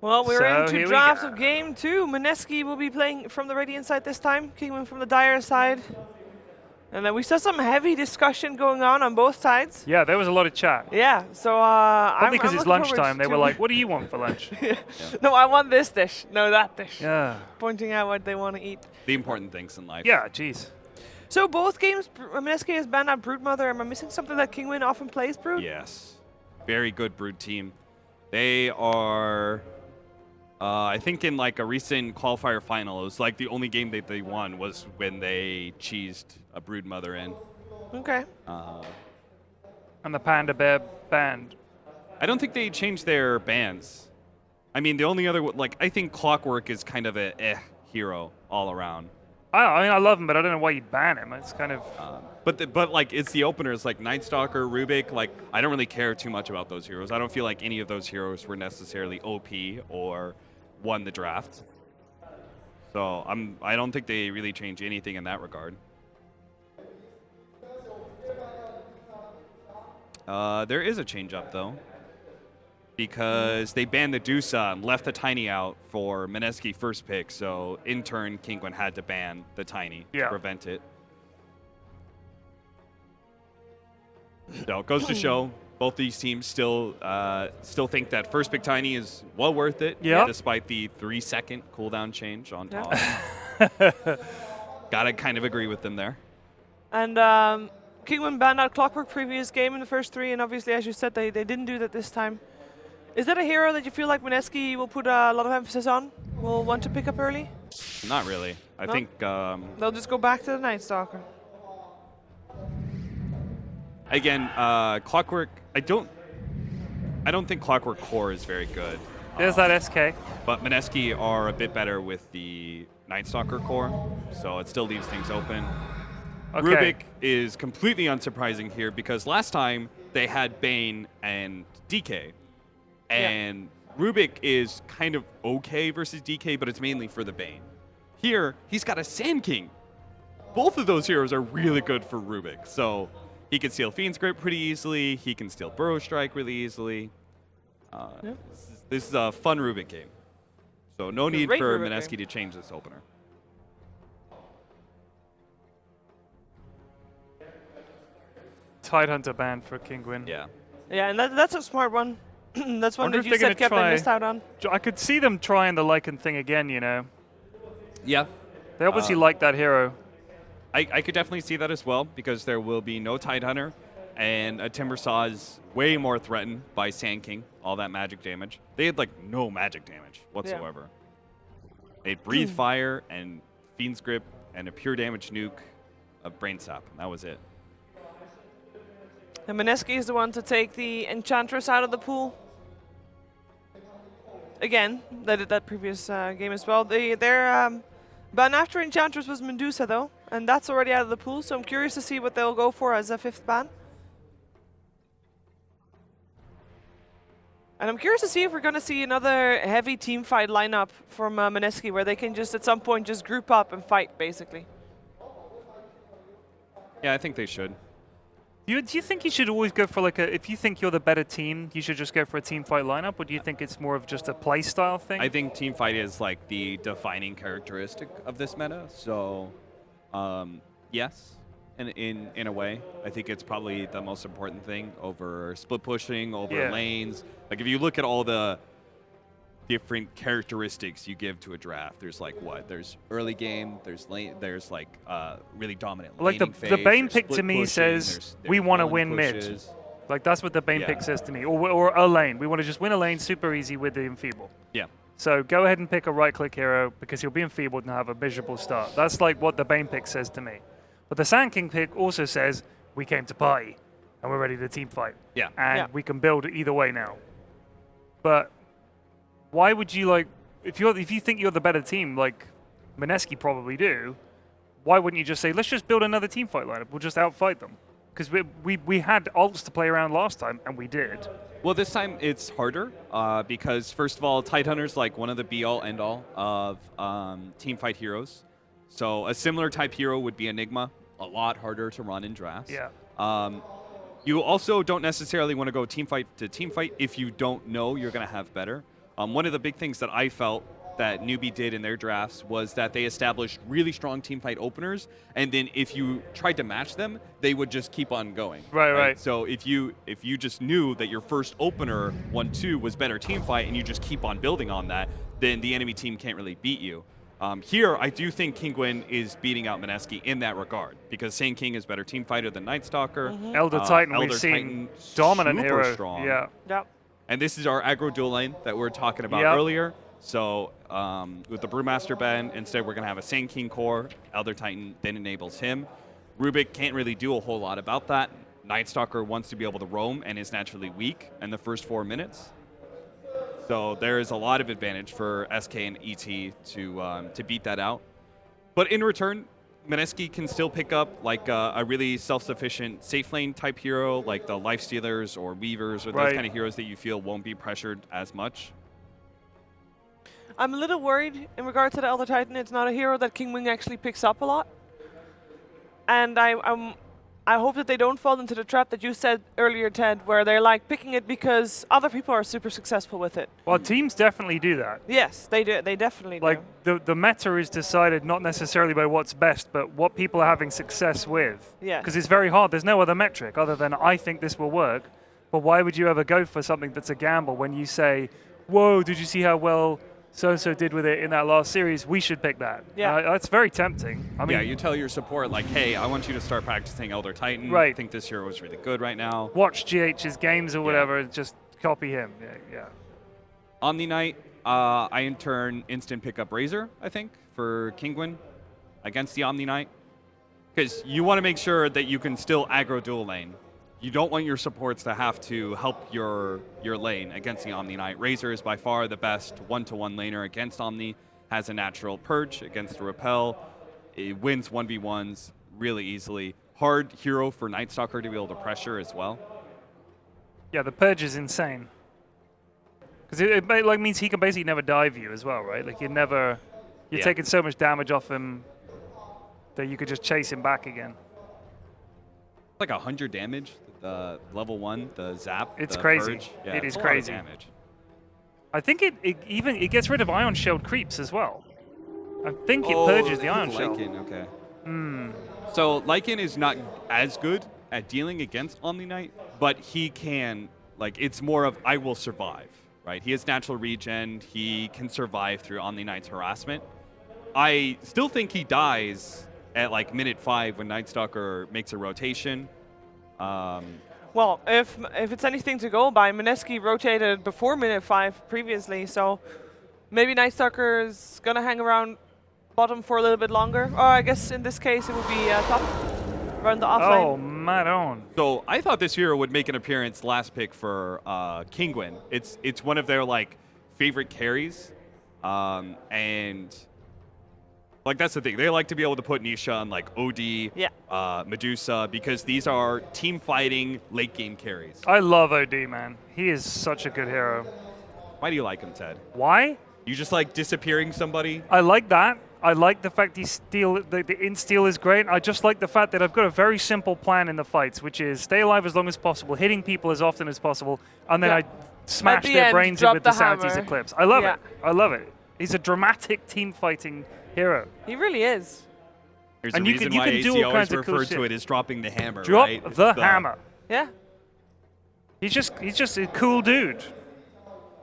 Well, we're So into here we draft go. of game 2. Mineski will be playing from the Radiant side this time, Kinguin from the Dire side. And then we saw some heavy discussion going on both sides. Yeah, there was a lot of chat. Yeah, so Probably because I'm it's looking forward lunchtime. They to- were like, what do you want for lunch? No, I want this dish. No, that dish. Yeah. Pointing out what they want to eat. The important things in life. Yeah, jeez. So both games, Mineski has banned out Broodmother. Am I missing something that Kinguin often plays, Brood? Yes. Very good Brood team. They are, I think in like a recent qualifier final, it was like the only game that they won was when they cheesed a Broodmother in. Okay. And the Panda Bear band. I don't think they changed their bans. I mean, the only other, like, I think Clockwork is kind of a hero all around. I mean, I love him, but I don't know why you'd ban him. It's kind of... But like, it's the openers, like Night Stalker, Rubik, like, I don't really care too much about those heroes. I don't feel like any of those heroes were necessarily OP or won the draft. So I don't think they really change anything in that regard. There is a change up though, because they banned the Dusa and left the Tiny out for Mineski first pick. So in turn, Kinguin had to ban the Tiny to prevent it. So it goes to show both these teams still think that first pick Tiny is well worth it, despite the 3-second cooldown change on top. Gotta kind of agree with them there. And Kinguin banned out Clockwork previous game in the first 3, and obviously, as you said, they didn't do that this time. Is that a hero that you feel like Mineski will put a lot of emphasis on? Will want to pick up early? Not really. I No? think They'll just go back to the Night Stalker. again, Clockwork. I don't think Clockwork core is very good. There's that SK. But Mineski are a bit better with the Night Stalker core, so it still leaves things open. Okay. Rubik is completely unsurprising here because last time they had Bane and DK. And Rubik is kind of okay versus DK, but it's mainly for the Bane. Here, he's got a Sand King. Both of those heroes are really good for Rubik. So he can steal Fiend's Grip pretty easily. He can steal Burrow Strike really easily. This is a fun Rubik game. So no need great for Rubik Mineski game. to change this opener. Tidehunter banned for Kinguin. Yeah. Yeah, and that's a smart one. That's one Wonder that if you they're said gonna kept try- them missed out on. I could see them trying the Lycan thing again, you know. Yeah. They obviously like that hero. I could definitely see that as well because there will be no Tidehunter, and a Timbersaw is way more threatened by Sand King, all that magic damage. They had like no magic damage whatsoever. They had Breathe Fire and Fiend's Grip and a pure damage nuke of Brain Sap, and that was it. And Mineski is the one to take the Enchantress out of the pool. Again, they did that previous game as well. Their ban after Enchantress was Medusa though, and that's already out of the pool, so I'm curious to see what they'll go for as a 5th ban. And I'm curious to see if we're going to see another heavy team fight lineup from Mineski, where they can just at some point just group up and fight, basically. Yeah, I think they should. Do you think you should always go for like a, if you think you're the better team, you should just go for a team fight lineup, or do you think it's more of just a play style thing? I think team fight is like the defining characteristic of this meta. So, yes, in a way, I think it's probably the most important thing over split pushing, over lanes. Like if you look at all the different characteristics you give to a draft, there's like what? There's early game, there's lane, there's like really dominant like laning the phase, Bane there's pick split to me pushing, says there's we want to falling win mid. pushes. Like that's what the Bane pick says to me, or a lane. We want to just win a lane super easy with the enfeeble. Yeah. So go ahead and pick a right-click hero because you'll be enfeebled and have a miserable start. That's like what the Bane pick says to me. But the Sand King pick also says we came to party and we're ready to team fight. Yeah. And we can build either way now. But why would you like, if you think you're the better team, like Mineski probably do, why wouldn't you just say, let's just build another team fight lineup? We'll just outfight them. Because we had ults to play around last time, and we did. Well, this time it's harder because, first of all, Tidehunter's like one of the be-all, end-all of team fight heroes. So a similar type hero would be Enigma, a lot harder to run in drafts. Yeah. You also don't necessarily want to go team fight to team fight if you don't know you're going to have better. One of the big things that I felt that Newbie did in their drafts was that they established really strong team fight openers, and then if you tried to match them, they would just keep on going. Right. So if you just knew that your first opener 1-2 was better team fight, and you just keep on building on that, then the enemy team can't really beat you. Here, I do think Kinguin is beating out Mineski in that regard, because Sand King is better team fighter than Night Stalker. Elder Titan, Elder we've seen Titan, dominant super hero. strong. Yeah. Yep. And this is our aggro dual lane that we were talking about Yep. earlier. So with the Brewmaster Ben, instead we're going to have a Sand King core. Elder Titan then enables him. Rubik can't really do a whole lot about that. Night Stalker wants to be able to roam and is naturally weak in the first 4 minutes. So there is a lot of advantage for SK and ET to beat that out. But in return, Mineski can still pick up like a really self-sufficient safe lane type hero, like the Lifestealers or Weavers or those kind of heroes that you feel won't be pressured as much. I'm a little worried in regard to the Elder Titan. It's not a hero that Kinguin actually picks up a lot. And I hope that they don't fall into the trap that you said earlier, Ted, where they're like picking it because other people are super successful with it. Well, teams definitely do that. Yes, they do. They definitely Like do. the meta is decided not necessarily by what's best, but what people are having success with. Yeah. Because it's very hard. There's no other metric other than I think this will work. But why would you ever go for something that's a gamble when you say, whoa, did you see how well so-and-so did with it in that last series? We should pick that. Yeah. That's very tempting. I mean, Yeah, you tell your support, like, hey, I want you to start practicing Elder Titan. Right. I think this hero is really good right now. watch GH's games or whatever, and just copy him. Yeah. Omni Knight, I in turn instant pick up Razor, I think, for Kinguin against the Omni Knight. Because you want to make sure that you can still aggro dual lane. You don't want your supports to have to help your lane against the Omni Knight. Razor is by far the best one-to-one laner against Omni, has a natural purge against a repel. It wins 1v1s really easily. Hard hero for Night Stalker to be able to pressure as well. Yeah, the purge is insane. Because it like means he can basically never dive you as well, right? Like you're Yeah. taking so much damage off him that you could just chase him back again. Like 100 damage, the level 1, the zap. It's the crazy. Purge. Yeah, It it's is a lot of crazy. damage. I think it gets rid of Ion Shelled creeps as well. I think it purges the Ion Shell. Lycan, okay. So Lycan is not as good at dealing against Omni Knight, but he can, like, it's more of I will survive, right? He has natural regen. He can survive through Omni Knight's harassment. I still think he dies at like minute 5 when Night Stalker makes a rotation. Well, if it's anything to go by, Mineski rotated before minute 5 previously, so maybe Night Stalker is going to hang around bottom for a little bit longer. Or I guess in this case it would be top, around the off Oh, lane. Maron. So I thought this hero would make an appearance last pick for Kinguin. It's one of their like favorite carries, and like that's the thing. They like to be able to put Nisha on like OD, Medusa, because these are team fighting late game carries. I love OD, man. He is such a good hero. Why do you like him, Ted? Why? You just like disappearing somebody? I like that. I like the fact the in-steal is great. I just like the fact that I've got a very simple plan in the fights, which is stay alive as long as possible, hitting people as often as possible, and then I smash the their end, brains in drop with the the Sanity's hammer. Eclipse. I love Yeah. it. I love it. He's a dramatic team-fighting hero. He really is. There's And a you reason can- you why can do AC all always kinds of cool referred to shit. it as dropping the hammer, Drop right? It's the hammer. Yeah. He's just a cool dude.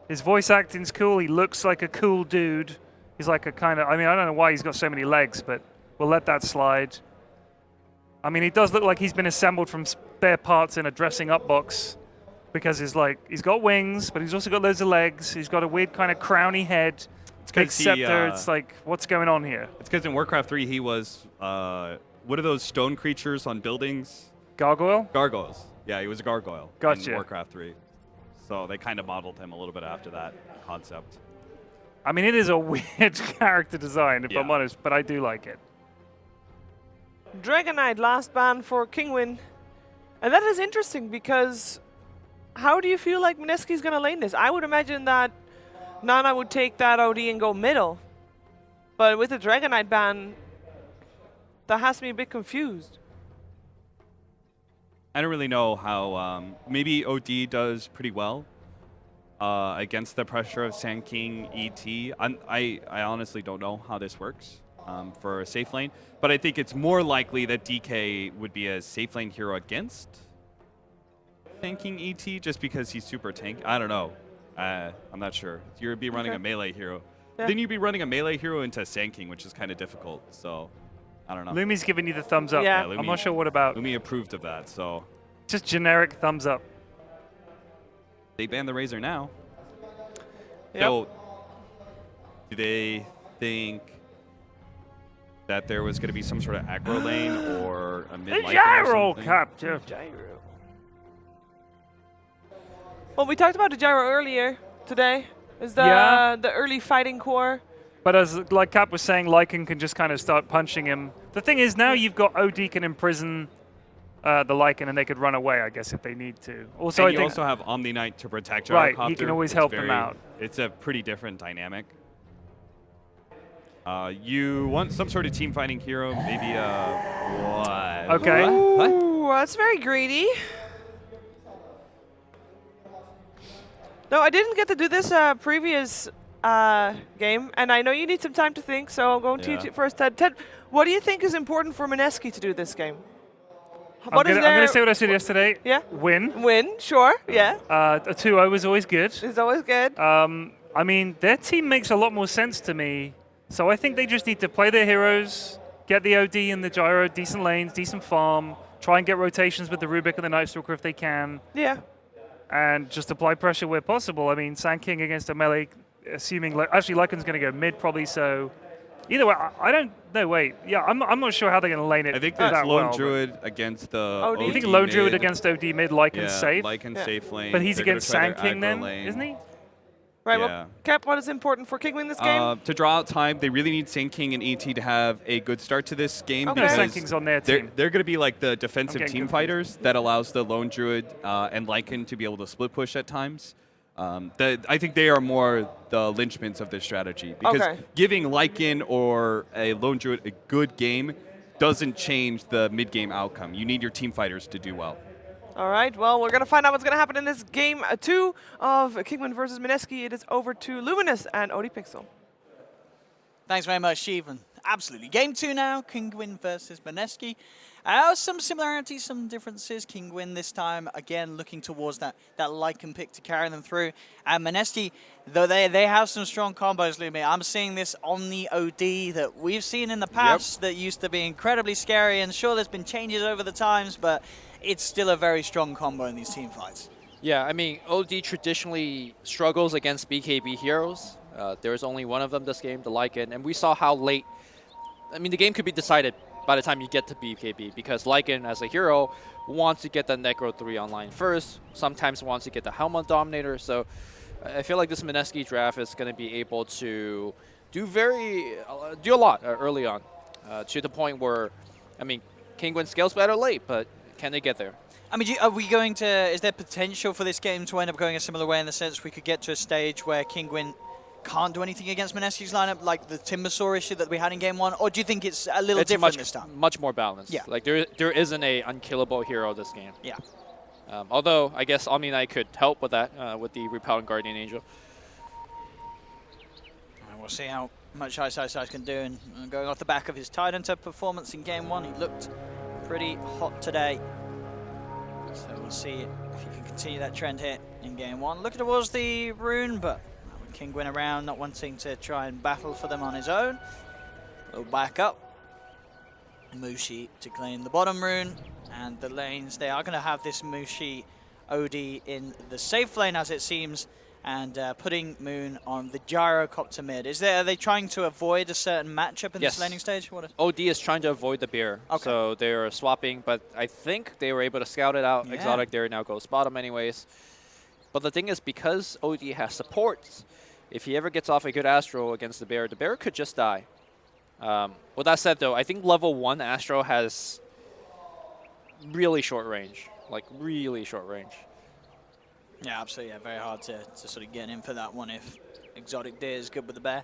His voice acting's cool. He looks like a cool dude. He's like a kind of, I mean, I don't know why he's got so many legs, but we'll let that slide. I mean, he does look like he's been assembled from spare parts in a dressing up box because he's got wings, but he's also got loads of legs. He's got a weird kind of crowny head. Big 'cause he, scepter. It's like, what's going on here? It's because in Warcraft 3 he was, what are those stone creatures on buildings? Gargoyle? Gargoyles. Yeah, he was a gargoyle Gotcha. in Warcraft 3. So they kind of modeled him a little bit after that concept. I mean, it is a weird character design, if I'm Yeah. honest, but I do like it. Dragon Knight last ban for Kinguin. And that is interesting because how do you feel like Mineski's going to lane this? I would imagine that Nana would take that OD and go middle. But with the Dragon Knight ban, that has me a bit confused. I don't really know how, maybe OD does pretty well. against the pressure of Sand King ET. I honestly don't know how this works for a safe lane, but I think it's more likely that DK would be a safe lane hero against Sand King ET just because he's super tank. I don't know. I'm not sure. You'd be running a melee hero. Yeah. Then you'd be running a melee hero into Sand King, which is kind of difficult. So I don't know. Lumi's giving you the thumbs up. Yeah. Lumi, I'm not sure what about. Lumi approved of that, so Just generic thumbs up. they banned the Razor now. Yep. So do they think that there was going to be some sort of aggro lane or a mid lane? Gyro capture. Gyro. Well, we talked about the gyro earlier today. Is the early fighting core? But as like Cap was saying, Lycan can just kind of start punching him. The thing is, now you've got OD can imprison the Lycan, and they could run away, I guess, if they need to. Also, And I you think also have Omni Knight to protect Right, Gyrocopter. he can always It's help them out. It's a pretty different dynamic. You want some sort of team fighting hero, maybe what? Okay. What? Ooh, that's very greedy. No, I didn't get to do this previous game, and I know you need some time to think, so I'll go to you Yeah. first, Ted. Ted, what do you think is important for Mineski to do this game? I'm going to say what I said yesterday. Yeah. Win. Win, sure, yeah. A 2-0 is always good. It's always good. I mean, their team makes a lot more sense to me. So I think they just need to play their heroes, get the OD and the Gyro, decent lanes, decent farm, try and get rotations with the Rubik and the Night Stalker if they can, Yeah. and just apply pressure where possible. I mean, Sand King against a melee, assuming... actually, Lycan's going to go mid probably, so... Either way, I don't... No, wait. Yeah, I'm not sure how they're going to lane it I think that that's Lone well, but- Druid against the OD. You think OD Lone Druid mid. against OD mid, Lycan's safe? Lycan Yeah. safe lane. But he's They're gonna against try their Sand King aggro then, lane. isn't he? Right, Yeah. well, Cap, what is important for Kinguin this game? To draw out time, they really need Sand King and ET to have a good start to this game Okay. No, because Sand King's on their team. they're going to be like the defensive getting team confused. fighters that allows the Lone Druid and Lycan to be able to split push at times. I think they are more the linchpins of this strategy because Okay. giving Lycan or a Lone Druid a good game doesn't change the mid-game outcome. You need your team fighters to do well. All right, well, we're going to find out what's going to happen in this game 2 of Kinguin versus Mineski. It is over to Luminous and ODPixel. Thanks very much, Stephen. Absolutely. Game 2 now, Kinguin versus Mineski. Some similarities, some differences. Kinguin this time, again, looking towards that Lycan pick to carry them through. And Mineski, though they have some strong combos, Lumi, I'm seeing this Omni OD that we've seen in the past that used to be incredibly scary. And sure, there's been changes over the times, but it's still a very strong combo in these team fights. Yeah, I mean, OD traditionally struggles against BKB heroes. There's only one of them this game, the Lycan, and we saw how late. I mean, the game could be decided by the time you get to BKB because Lycan, as a hero, wants to get the Necro 3 online first, sometimes wants to get the Helmet Dominator, so I feel like this Mineski draft is going to be able to do a lot early on, to the point where, I mean, Kinguin scales better late, but can they get there? I mean, are we going to, is there potential for this game to end up going a similar way in the sense we could get to a stage where Kinguin can't do anything against Mineski's lineup, like the Timbersaw issue that we had in game 1, or do you think it's a little different this time? Much more balanced. Yeah. Like, there isn't a unkillable hero this game. Yeah. Although, I guess Omni Knight could help with that, with the Repellent Guardian Angel. And we'll see how much Ice can do. And going off the back of his Tidehunter performance in game 1, he looked pretty hot today. So we'll see if he can continue that trend here in game 1. Looking towards the rune, but with Kinguin around, not wanting to try and battle for them on his own. We'll back up. Mushi to claim the bottom rune. And the lanes, they are going to have this Mushi OD in the safe lane, as it seems, and putting Moon on the Gyrocopter mid. Are they trying to avoid a certain matchup in this laning stage? OD is trying to avoid the bear, so they're swapping, but I think they were able to scout it out. Yeah. Exotic there now goes bottom anyways. But the thing is, because OD has supports, if he ever gets off a good Astro against the bear could just die. With that said, though, I think level 1 Astro has really short range, like really short range. Yeah, absolutely. Yeah, very hard to sort of get in for that one if Exotic Deer is good with the bear.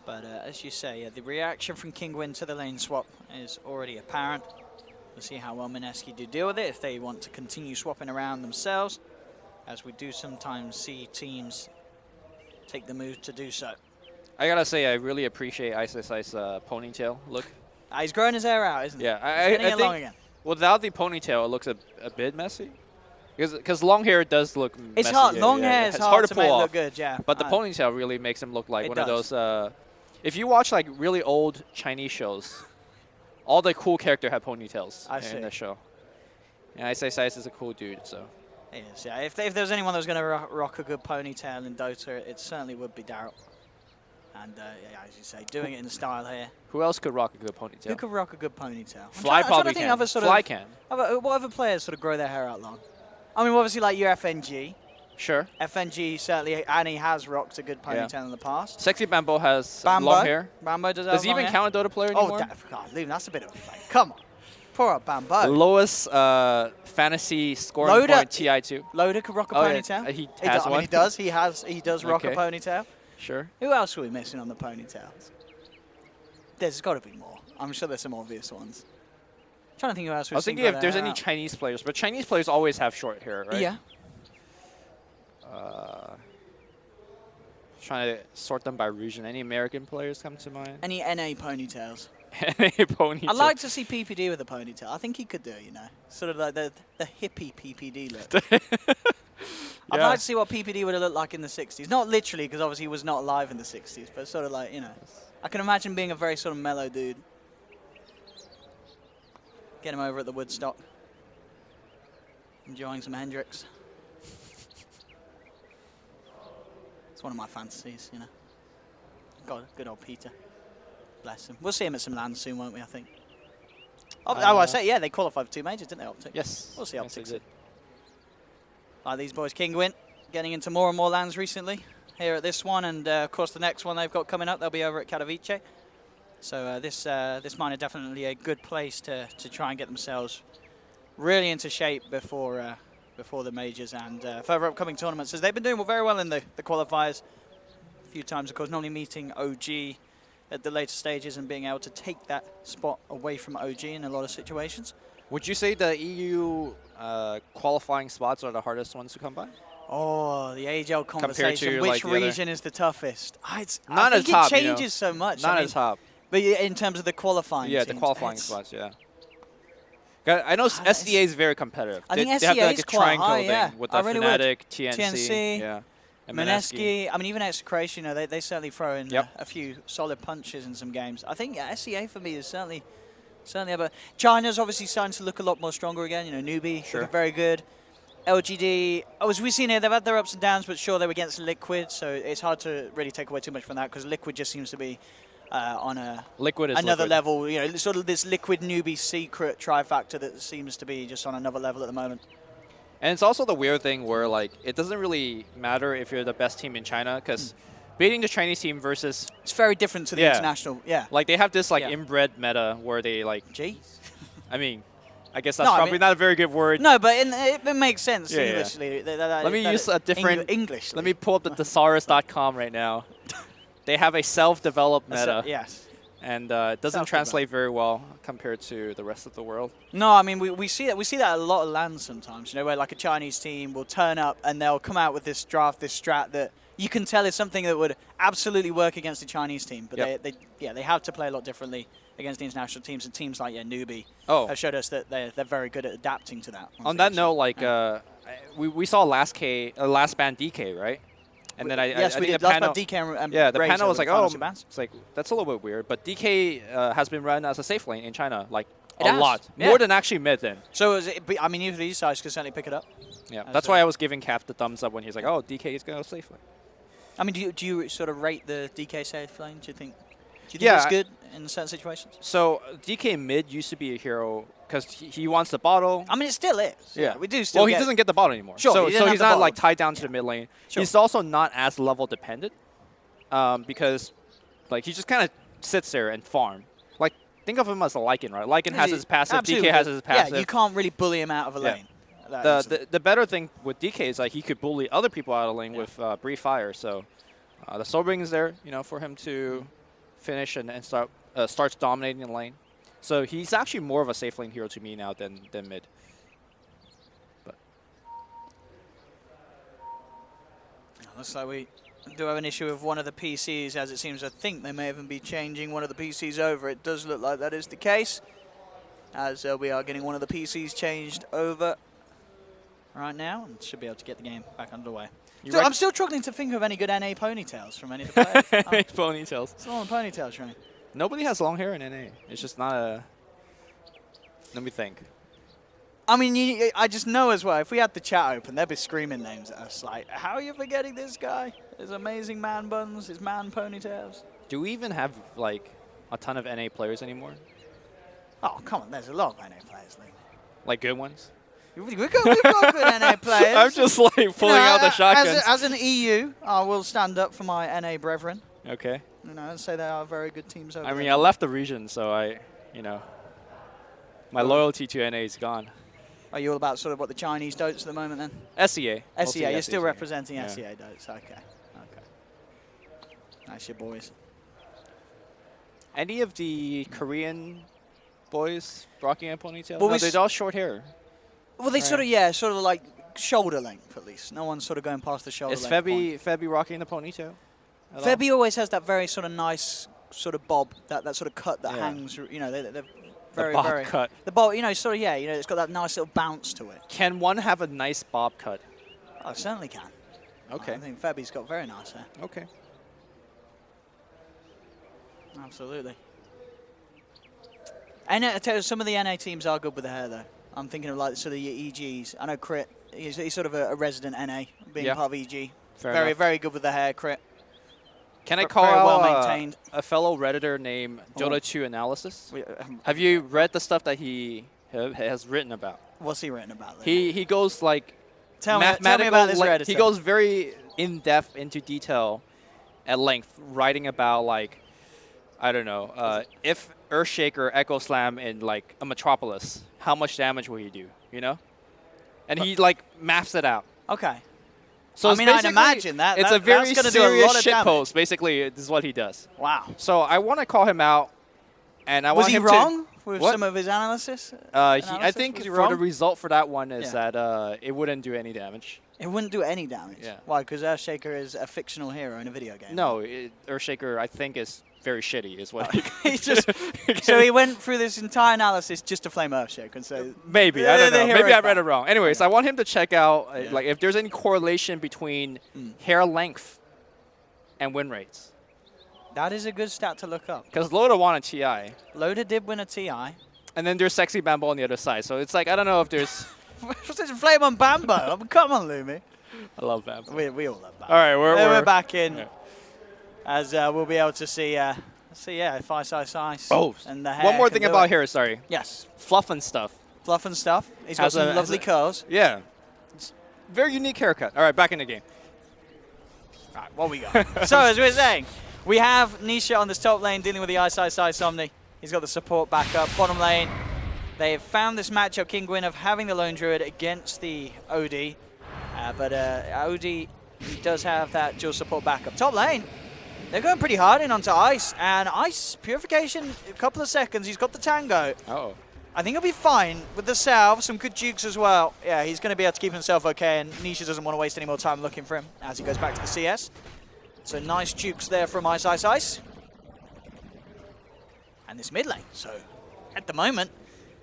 But as you say, the reaction from Kinguin to the lane swap is already apparent. We'll see how well Mineski do deal with it if they want to continue swapping around themselves. as we do sometimes see teams take the move to do so. I gotta say, I really appreciate i-Sai's ponytail look. He's growing his hair out, isn't he? Yeah, He's getting I it long think again. without the ponytail, it looks a bit messy. Because long hair does look It's messy. hard. Yeah, Long yeah, hair yeah. is It's hard to to make pull off. look good, yeah. But the ponytail really makes him look like It one of does. those. If you watch like really old Chinese shows, all the cool characters have ponytails I see. in the show. And i-Sai is a cool dude, so. He is, yeah. If there was anyone that was going to rock a good ponytail in Dota, it certainly would be Daryl. And yeah, as you say, doing it in style here. Who else could rock a good ponytail? Who could rock a good ponytail? Fly I'm trying probably to think can. other sort Fly of, can. what other players sort of grow their hair out long? I mean, obviously, like your FNG. Sure. FNG certainly, and he has rocked a good ponytail Yeah. in the past. Sexy Bambo has Bambo. long hair. Bambo does Does he have long even hair. count a Dota player Oh, anymore? God, Liam, that's a bit of a thing. Come on. Poor old Bambo. Lowest fantasy scoring Loader. point TI2. Loader could rock a Oh, yeah, ponytail. he does, has I mean, one. he does. He does rock a Okay. ponytail. Sure. Who else are we missing on the ponytails? There's got to be more. I'm sure there's some obvious ones. Trying to think who else we've I was seen thinking grow if there's their any hair out. Chinese players, but Chinese players always have short hair, right? Yeah. Trying to sort them by region. Any American players come to mind? Any NA ponytails? Any ponytail? I'd like to see PPD with a ponytail. I think he could do it, you know. Sort of like the hippie PPD look. I'd Yeah. like to see what PPD would have looked like in the 60s. Not literally, because obviously he was not alive in the 60s, but sort of like, you know. I can imagine being a very sort of mellow dude. Get him over at the Woodstock. Enjoying some Hendrix. It's one of my fantasies, you know. God, good old Peter. Bless him. We'll see him at some lands soon, won't we, I think? I say, yeah, they qualified for 2 majors, didn't they, Optic? Yes. We'll see Yes, they Optic. did. Like these boys, Kinguin, getting into more and more lands recently here at this one, and of course the next one they've got coming up, they'll be over at Katowice. So this mine are definitely a good place to try and get themselves really into shape before the majors and further upcoming tournaments, as they've been doing very well in the qualifiers a few times, of course, normally meeting OG at the later stages and being able to take that spot away from OG in a lot of situations. Would you say the EU qualifying spots are the hardest ones to come by? Oh, the AGL conversation. to, Which like, the other- region is the toughest? Not I at think top, it you know. changes so much. Not I mean, as top. But in terms of the qualifying Yeah, teams, the qualifying it's- spots, yeah. I know SDA is very competitive. I think they have SDA like is a quite triangle high, thing yeah. with I the really would. Fnatic, TNC, TNC, yeah, and Mineski, I mean, even Execration, you know, they certainly throw in Yep. a few solid punches in some games. I think SCA for me is certainly but China's obviously starting to look a lot more stronger again. You know, Newbie Sure. looking very good. LGD, as we've seen here, they've had their ups and downs, but sure, they were against Liquid, so it's hard to really take away too much from that because Liquid just seems to be on Liquid is another Liquid. level. You know, sort of this Liquid Newbie secret trifactor that seems to be just on another level at the moment. And it's also the weird thing where like it doesn't really matter if you're the best team in China because beating the Chinese team versus It's very different to the Yeah. international. Yeah. like they have this like Yeah. inbred meta where they like Jeez. I mean I guess that's No, I probably mean- not a very good word. No, but it makes sense Yeah, yeah. Englishly. Let me use a different English. Let me pull up the thesaurus.com right now. They have a self-developed meta, Yes. and it doesn't Self-developed. translate very well compared to the rest of the world. No, I mean we see that at a lot of lands sometimes. You know, where like a Chinese team will turn up and they'll come out with this strat that you can tell is something that would absolutely work against the Chinese team, but Yep. they have to play a lot differently against the international teams, and teams like Newbie Oh. have showed us that they're very good at adapting to that. On that note, like we saw last ban DK, right? And then I yes, I we think did. the Last panel, about DK and yeah, the Razer panel was were like, the final oh, two bans. it's like that's a little bit weird. But DK has been run as a safe lane in China, like It a has, lot, yeah. more than actually mid. Then, So I mean, either of these sides could certainly pick it up. yeah, As that's a- why I was giving Cap the thumbs up when he's like, oh, DK is going to safe lane. I mean, do you sort of rate the DK safe lane? Do you think Yeah, it's good in certain situations? So DK mid used to be a hero because he wants the bottle. I mean, it still is. Yeah, we do still. Well, he doesn't get the bottle anymore. Sure, so he didn't so have he's the not bottle. like tied down to the mid lane. Sure. He's also not as level dependent because like he just kind of sits there and farm. Like think of him as a Lycan, right? Lycan has his passive, Absolutely. DK has his passive. Yeah, you can't really bully him out of a Yeah. lane. That easily. The better thing with DK is like he could bully other people out of lane with brief fire. So the sobering is there, you know, for him to finish and starts dominating the lane. So he's actually more of a safe lane hero to me now than mid. But Looks like we do have an issue with one of the PCs, as it seems. I think they may even be changing one of the PCs over. It does look like that is the case, as we are getting one of the PCs changed over right now, and should be able to get the game back underway. So I'm still struggling to think of any good NA ponytails from any of the players. NA ponytails. Still on ponytail train. Nobody has long hair in NA. It's just not a... Let me think. I mean, I just know as well, if we had the chat open, they'd be screaming names at us. Like, how are you forgetting this guy? His amazing man buns, his man ponytails. Do we even have, like, a ton of NA players anymore? Oh, come on, there's a lot of NA players, Lee. Like good ones? We've got good NA players. I'm just, like, pulling out the shotguns. As an EU, I will stand up for my NA brethren. Okay. You know, and say they are very good teams over I mean, there. I left the region, so my loyalty to NA is gone. Are you all about sort of what the Chinese dotes at the moment then? SEA. SEA, you're still SEA. representing Yeah. SEA dotes. Okay. Nice, your boys. Any of the Korean boys rocking a ponytail? Well, No, they're all short hair. Well, they sort of like shoulder length at least. No one's sort of going past the shoulder Is length point. Febby rocking the ponytail? at all? Febby always has that very sort of nice sort of bob, that sort of cut that Yeah. hangs, you know, they're very, bob very... cut. The bob, you know, sort of, yeah, you know, it's got that nice little bounce to it. Can one have a nice bob cut? I certainly can. Okay. I think Febby's got very nice hair. Okay. Absolutely. And I tell you, some of the NA teams are good with the hair, though. I'm thinking of like sort of your EGs. I know Crit, he's sort of a resident NA, being Yeah. part of EG. Fair very, enough. very good with the hair, Crit. Can I Very call well out maintained. a fellow Redditor named Oh. Dota 2 Analysis? We, Have you read the stuff that he has written about? what's he written about? Then? He goes like tell me mathematical. about this like, Redditor. he goes very in depth into detail, at length, writing about like, I don't know, if Earthshaker Echo Slam in like a Metropolis, how much damage will he do? You know, and he like maps it out. Okay. So I it's mean, I'd basically- imagine that. It's a that's very gonna do a serious lot of shit damage. post. Basically, this is what he does. Wow. So I want to call him out, and I Was want he him wrong with What? some of his analysis? I analysis? think Was he for wrong? the result for that one is Yeah. that it wouldn't do any damage. It wouldn't do any damage. Yeah. Why? Because Earthshaker is a fictional hero in a video game. No, Earthshaker I think is very shitty. Is what he He's just so he went through this entire analysis just to flame Earthshaker and say Maybe I don't the know. hero Maybe is I read bad. it wrong. Anyways, I want him to check out Yeah. like if there's any correlation between hair length and win rates. that is a good stat to look up. Because Loda won a TI, Loda did win a TI. and then there's Sexy Bambo on the other side. So it's like I don't know if there's. What's this flame on Bambo? I mean, come on, Lumi. I love Bambo. We all love Bambo. All right, we're back in, yeah. as we'll be able to see. If Ice. Oh, and the hair one more can thing do about it. hair. Sorry, Yes, fluff and stuff. fluff and stuff. He's got Has some a- lovely has a- curls. Yeah, it's very unique haircut. All right, back in the game. Right, what we got? So as we were saying, we have Nisha on this top lane dealing with the Ice Somni. He's got the support back up. Bottom lane, they've found this matchup, Kinguin, of having the Lone Druid against the OD. But OD, he does have that dual support backup. Top lane, they're going pretty hard in onto Ice. And Ice, Purification, a couple of seconds. He's got the Tango. Oh, I think he'll be fine with the salve, some good jukes as well. Yeah, he's going to be able to keep himself okay, and Nisha doesn't want to waste any more time looking for him as he goes back to the CS. So nice jukes there from Ice. And this mid lane, so at the moment,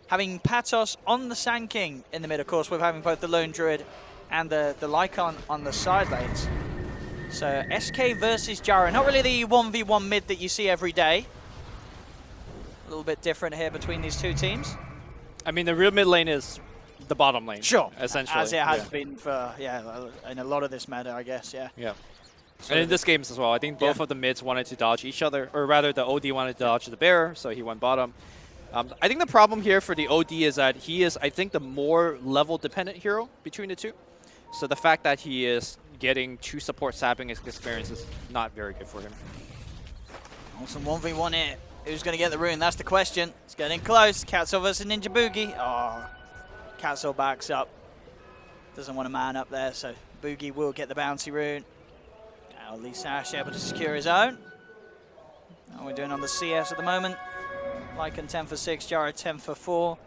having Patos on the Sand King in the mid, of course, with having both the Lone Druid and the Lycon on the side lanes. So SK versus Jara, not really the 1v1 mid that you see every day. A little bit different here between these two teams. I mean the real mid lane is the bottom lane. Sure. essentially. As it has yeah. been for, in a lot of this meta, I guess, yeah. Yeah. So And in this game as well, I think both Yeah. of the mids wanted to dodge each other, or rather the OD wanted to dodge the bear, so he went bottom. I think the problem here for the OD is that he is, I think, the more level-dependent hero between the two. So the fact that he is getting 2 support sapping experience is not very good for him. Awesome 1v1 here. Who's going to get the rune? That's the question. It's getting close. Katzel versus Ninja Boogie. Oh, Katzel backs up. Doesn't want a man up there, so Boogie will get the bouncy rune. Now Lee Sash able to secure his own. How we're doing on the CS at the moment. Lycan 10 for 6, Jara 10 for 4.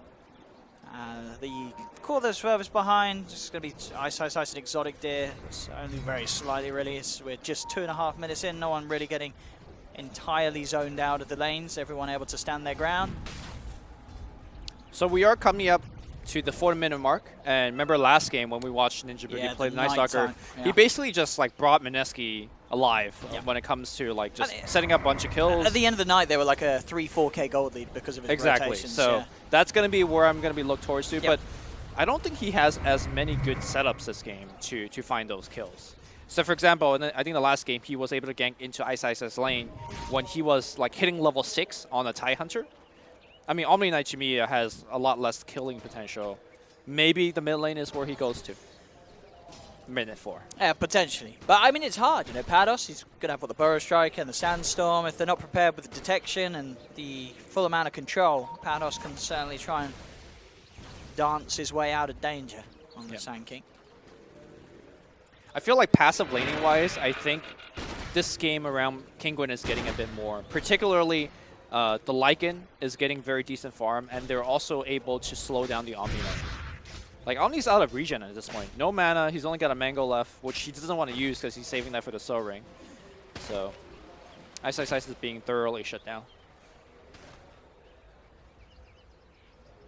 The core that's furthest behind is going to be Ice and Exotic Deer. It's only very slightly, really. We're just 2.5 minutes in. No one really getting entirely zoned out of the lanes. Everyone able to stand their ground. So we are coming up to the 4-minute mark, and remember last game when we watched Ninja Boogie play the Night Stalker, he basically just like brought Mineski alive when it comes to like just setting up a bunch of kills. At the end of the night, they were like a 3-4K gold lead because of his rotations. So that's going to be where I'm going to be looked towards to, but I don't think he has as many good setups this game to find those kills. So for example, I think the last game he was able to gank into Ice's lane when he was like hitting level 6 on a TIE Hunter. I mean, Omni Knight to me has a lot less killing potential. Maybe the mid lane is where he goes to. Minute 4. Yeah, potentially. But I mean, it's hard. You know, Pados, he's going to have the Burrow Strike and the Sandstorm. If they're not prepared with the detection and the full amount of control, Pados can certainly try and dance his way out of danger on the Sand King. I feel like passive laning wise, I think this game around Kinguin is getting a bit more. Particularly, the Lycan is getting very decent farm, and they're also able to slow down the Omni Knight. Like, Omni's out of regen at this point. No mana, he's only got a Mango left, which he doesn't want to use because he's saving that for the Soul Ring. So, Ice is being thoroughly shut down.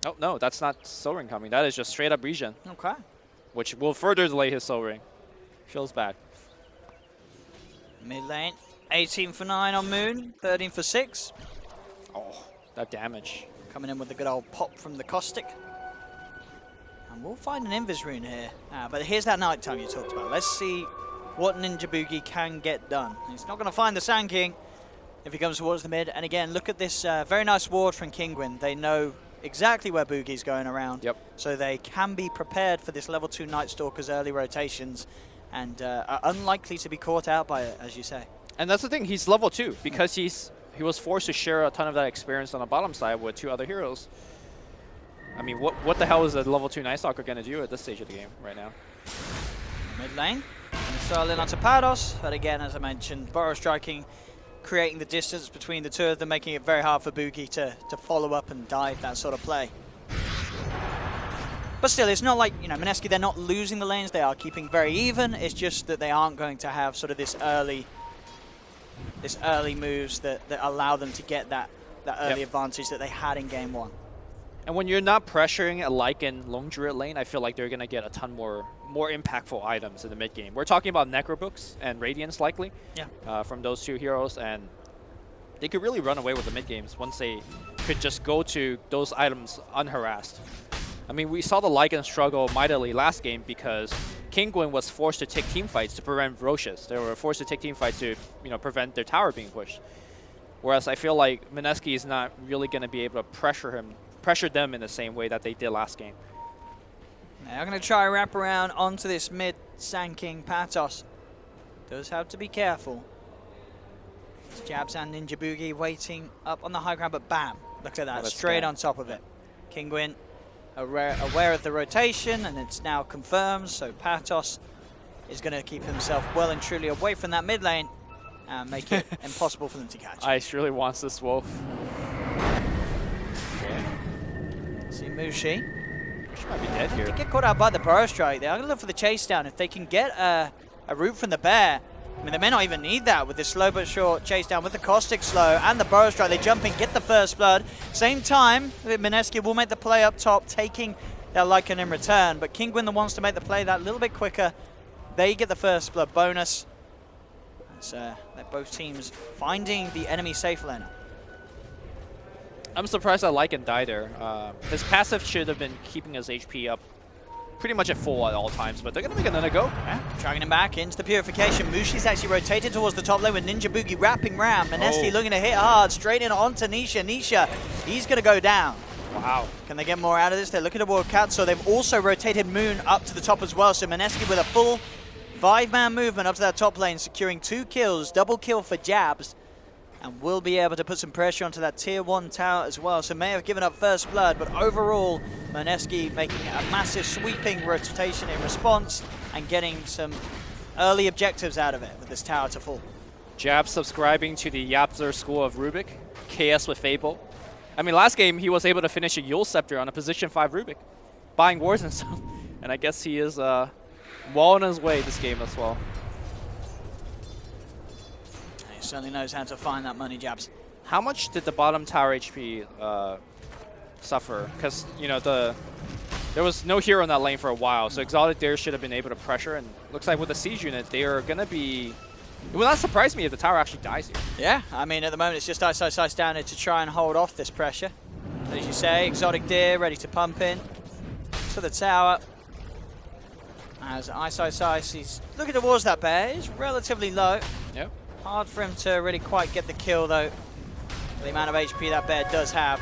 Oh, no, that's not Soul Ring coming. That is just straight up regen. Okay. Which will further delay his Soul Ring. Feels bad. Mid lane, 18 for 9 on Moon, 13 for 6. Oh, that damage. Coming in with the good old pop from the Caustic. And we'll find an Invis rune here. But here's that nighttime you talked about. Let's see what Ninja Boogie can get done. He's not going to find the Sand King if he comes towards the mid. And again, look at this very nice ward from Kinguin. They know exactly where Boogie's going around. Yep. So they can be prepared for this level 2 Night Stalker's early rotations and are unlikely to be caught out by it, as you say. And that's the thing, he's level 2 because he was forced to share a ton of that experience on the bottom side with 2 other heroes. I mean, what the hell is a level 2 Night Stalker going to do at this stage of the game right now? Mid lane, Starlin onto Pados, but again, as I mentioned, Burrow Striking, creating the distance between the two of them, making it very hard for Boogie to follow up and dive that sort of play. But still, it's not like, you know, Mineski, they're not losing the lanes, they are keeping very even. It's just that they aren't going to have sort of this early moves that allow them to get that early advantage that they had in game 1. And when you're not pressuring a Lycan Lone Druid lane, I feel like they're going to get a ton more impactful items in the mid game. We're talking about Necrobooks and Radiance likely from those 2 heroes, and they could really run away with the mid games once they could just go to those items unharassed. I mean, we saw the Lycan struggle mightily last game because Kinguin was forced to take team fights to prevent Roches. They were forced to take team fights to, you know, prevent their tower being pushed. Whereas I feel like Mineski is not really going to be able to pressure them in the same way that they did last game. Now I'm going to try wrap around onto this mid Sand King Patos. Does have to be careful. It's Jabs and Ninja Boogie waiting up on the high ground, but bam! Look at that, straight on top of it. Kinguin aware of the rotation, and it's now confirmed, so Patos is going to keep himself well and truly away from that mid lane and make it impossible for them to catch. Ice really wants this wolf. See Mushi. Mushi might be dead here. They get caught out by the Burrow Strike. They're going to look for the chase down. If they can get a root from the bear, I mean, they may not even need that with this slow but sure chase down with the Caustic Slow and the Burrow Strike. They jump in, get the first blood. Same time, Mineski will make the play up top, taking their Lycan in return. But Kinguin the wants to make the play that little bit quicker. They get the first blood bonus. They're both teams finding the enemy safe lane. I'm surprised that Lycan died there. His passive should have been keeping his HP up pretty much at full at all times, but they're going to make another go. Yeah, dragging him back into the Purification. Mushi's actually rotated towards the top lane with Ninja Boogie wrapping round. Mineski looking to hit hard, straight in onto Nisha. Nisha, he's going to go down. Wow. Can they get more out of this? They're looking toward Katsu. They've also rotated Moon up to the top as well, so Mineski with a full 5-man movement up to that top lane, securing 2 kills, double kill for Jabs, and will be able to put some pressure onto that tier 1 tower as well. So may have given up first blood, but overall, Mineski making a massive sweeping rotation in response and getting some early objectives out of it with this tower to fall. Jab subscribing to the Yapzer school of Rubik. KS with Fable. I mean, last game he was able to finish a Yule Scepter on a position 5 Rubik. buying wars and stuff. And I guess he is well on his way this game as well. He certainly knows how to find that money, Jabs. How much did the bottom tower HP suffer? Because, you know, there was no hero in that lane for a while, so Exotic there should have been able to pressure, and looks like with the siege unit, they are going to be... It will not surprise me if the tower actually dies here. Yeah, I mean, at the moment, it's just Ice down here to try and hold off this pressure. But as you say, Exotic Deer ready to pump in to the tower. As Ice, he's looking towards that bear. He's relatively low. Yep. Hard for him to really quite get the kill, though. The amount of HP that bear does have.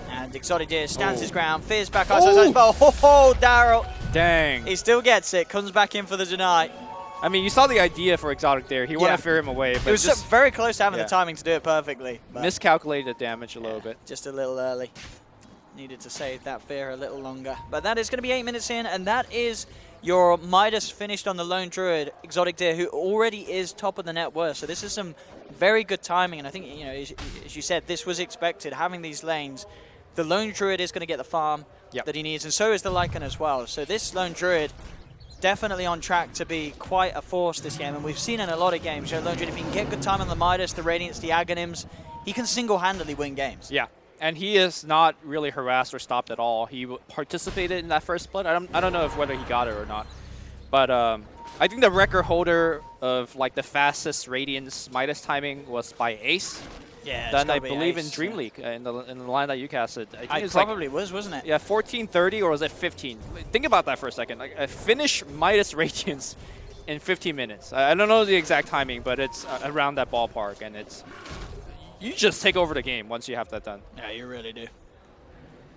And Exotic Deer stands his ground, fears back Ice, but oh, Daryl. Dang. He still gets it, comes back in for the deny. I mean, you saw the idea for Exotic there. He wanted to fear him away, but it was just very close to having the timing to do it perfectly. Miscalculated the damage a little bit. Just a little early. Needed to save that fear a little longer. But that is going to be 8 minutes in, and that is your Midas finished on the Lone Druid, Exotic Deer, who already is top of the net worth. So this is some very good timing, and I think, you know, as you said, this was expected, having these lanes. The Lone Druid is going to get the farm that he needs, and so is the Lycan as well. So this Lone Druid definitely on track to be quite a force this game, and we've seen in a lot of games, Lone Druid, if he can get good time on the Midas, the Radiance, the Aghanims, he can single-handedly win games. Yeah, and he is not really harassed or stopped at all. He participated in that first split. I don't know if whether he got it or not, but I think the record holder of like the fastest Radiance Midas timing was by Ace. Yeah, then I believe in Dream League in the line that you casted. I think it probably was, wasn't it? Yeah, 14:30 or was it 15? Think about that for a second. Like, I finished Midas Radiance in 15 minutes. I don't know the exact timing, but it's around that ballpark, and it's you just take over the game once you have that done. Yeah, you really do.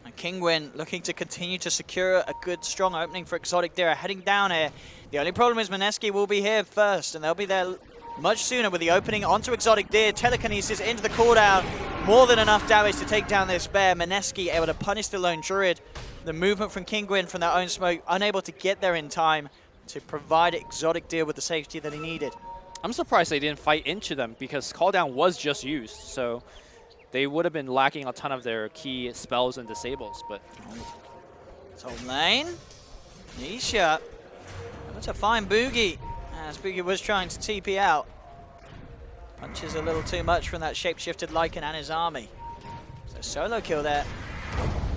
And Kinguin looking to continue to secure a good, strong opening for Exotic Deer, heading down here. The only problem is Mineski will be here first, and they'll be there much sooner with the opening onto Exotic Deer. Telekinesis into the cooldown. More than enough damage to take down this bear. Mineski able to punish the Lone Druid. The movement from Kinguin from their own smoke, unable to get there in time to provide Exotic Deer with the safety that he needed. I'm surprised they didn't fight into them because cooldown was just used, so they would have been lacking a ton of their key spells and disables. But top lane, Nisha. That's a fine Boogie. As Boogie was trying to TP out. Punches a little too much from that shape-shifted Lycan and his army. So solo kill there.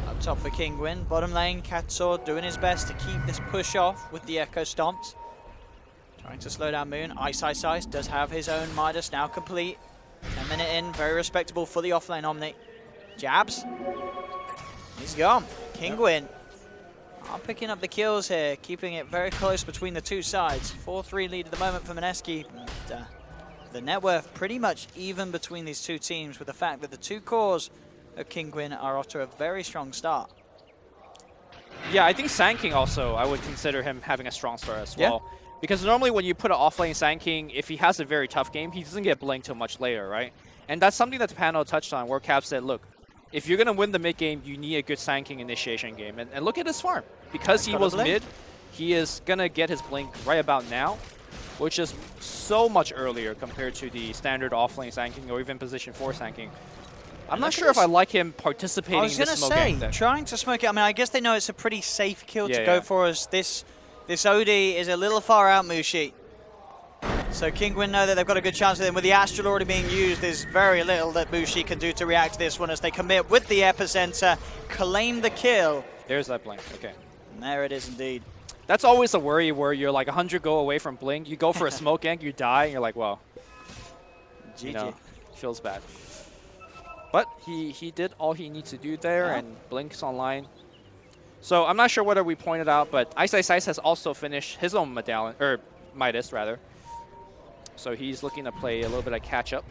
Up top for Kinguin. Bottom lane, Katsor doing his best to keep this push off with the Echo Stomps. Trying to slow down Moon. Ice does have his own Midas now complete. 10 minute in, very respectable for the offlane Omni. Jabs. He's gone. Kinguin are picking up the kills here, keeping it very close between the two sides. 4-3 lead at the moment for Mineski. The net worth pretty much even between these two teams, with the fact that the two cores of Kinguin are off to a very strong start. yeah, I think Sand King also, I would consider him having a strong start as well. Because normally when you put an offlane Sand King, if he has a very tough game, he doesn't get blinked till much later, right? And that's something that the panel touched on, where Cap said, look, if you're going to win the mid game, you need a good Sand King initiation game. And look at his farm. Because he was mid, he is going to get his blink right about now, which is so much earlier compared to the standard offlane Sand King or even position 4 Sand King. I'm not sure if I like him participating in this smoke game. Trying to smoke it. I mean, I guess they know it's a pretty safe kill to go for us. This OD is a little far out, Mushi. So Kinguin know that they've got a good chance with him. With the Astral already being used, there's very little that Mushi can do to react to this one as they commit with the Epicenter, claim the kill. There's that blink, okay. And there it is indeed. That's always a worry where you're like 100 go away from blink, you go for a smoke gank, you die, and you're like, well, you know, feels bad. But he did all he needs to do there, and Blink's online. So I'm not sure whether we pointed out, but Ice has also finished his own medallion, or Midas rather. So he's looking to play a little bit of catch up.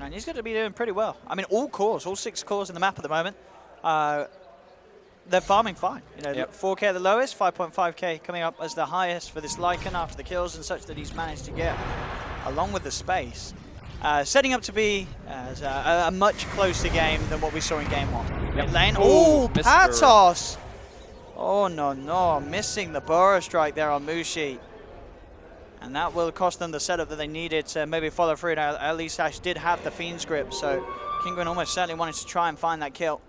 And he's going to be doing pretty well. I mean, all 6 cores in the map at the moment, they're farming fine. You know, 4K at the lowest, 5.5K coming up as the highest for this Lycan after the kills and such that he's managed to get, along with the space. Setting up to be a much closer game than what we saw in game 1. Mid lane. Oh, Patos! Oh, no. Missing the Burrow strike there on Mushi. And that will cost them the setup that they needed to maybe follow through. Now, at least Ash did have the Fiend's Grip, so Kinguin almost certainly wanted to try and find that kill.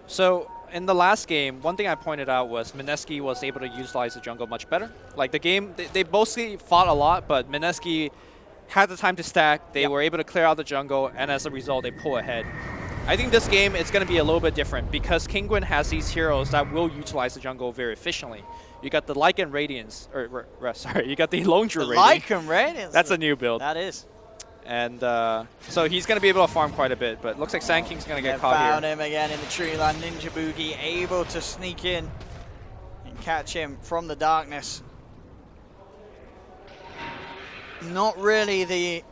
So in the last game, one thing I pointed out was Mineski was able to utilize the jungle much better. Like the game, they mostly fought a lot, but Mineski had the time to stack. They were able to clear out the jungle, and as a result, they pull ahead. I think this game it's going to be a little bit different because Kinguin has these heroes that will utilize the jungle very efficiently. You got the Lycan Radiance, or sorry, you got the Lone Druid Radiance. Lycan Radiance. That's a new build. That is. And so he's going to be able to farm quite a bit, but looks like Sand King's going to get caught Found here. him again in the tree line. Ninja Boogie able to sneak in and catch him from the darkness. Not really the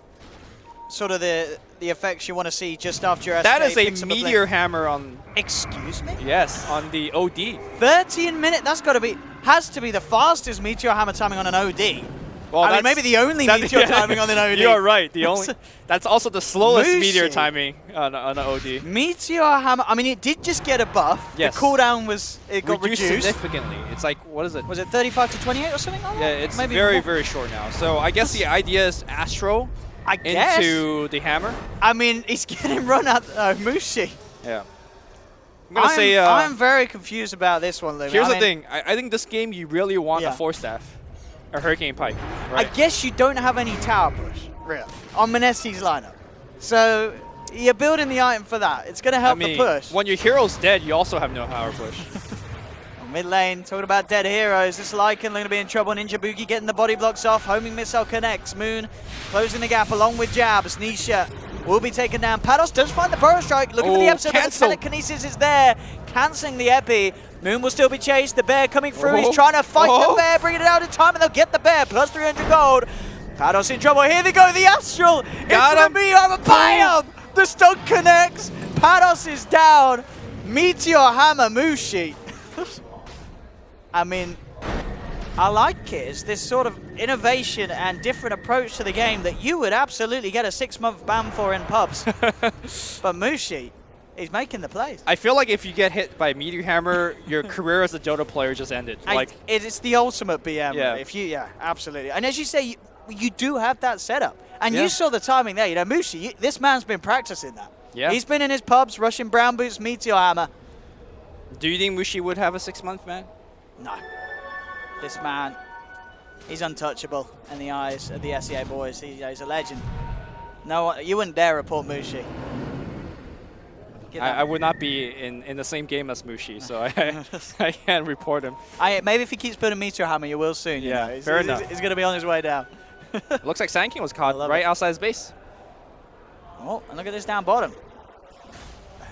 sort of the effects you want to see just after your That escape. is a meteor hammer on. Excuse me? Yes, on the OD. 13 minutes. That's got to be, has to be the fastest meteor hammer timing on an OD. Well, I mean, maybe the only meteor timing on an OD. You are right. The only. That's also the slowest Mushi. meteor timing on an OD. Meteor hammer. I mean, it did just get a buff. Yes. The cooldown was got reduced. Significantly. It's like, what is it? Was it 35 to 28 or something like that? Yeah, it's Maybe very, more. very short now. So I guess the idea is Astro I guess. into the hammer. I mean, he's getting run at Mushi. Yeah. I'm going to say. I'm very confused about this one, Lumi. Here's I the thing. I think this game you really want a Force Staff. A Hurricane Pike. Right? I guess you don't have any tower push, really, on Mineski's lineup. So you're building the item for that. It's going to help the push. When your hero's dead, you also have no power push. Mid lane, talking about dead heroes. This Lycan going to be in trouble. Ninja Boogie getting the body blocks off. Homing missile connects. Moon closing the gap along with Jabs. Nisha will be taken down. Pados does find the Burrow Strike. Looking for the episode, but the telekinesis is there. Cancelling the epi. Moon will still be chased. The bear coming through. He's trying to fight the bear, bringing it out in time, and they'll get the bear. Plus 300 gold. Pados in trouble. Here they go. The Astral. Got him. The Meteor Hammer. Buy him. The stun connects. Pados is down. Meteor Hammer Mushi. I mean, I like it. It's this sort of innovation and different approach to the game that you would absolutely get a 6-month ban for in pubs. But Mushi, he's making the plays. I feel like if you get hit by Meteor Hammer, your career as a Dota player just ended. It's the ultimate BM. Yeah. Absolutely. And as you say, you do have that setup. And you saw the timing there. You know, Mushi, this man's been practicing that. Yeah. He's been in his pubs, rushing brown boots, Meteor Hammer. Do you think Mushi would have a 6-month ban? No. This man, he's untouchable in the eyes of the SEA boys. He's a legend. No, you wouldn't dare report Mushi. I would not be in the same game as Mushi, so I can't report him. Maybe if he keeps putting Meteor Hammer, you will soon. You know. Fair enough. He's going to be on his way down. Looks like Sand King was caught right outside his base. Oh, and look at this down bottom.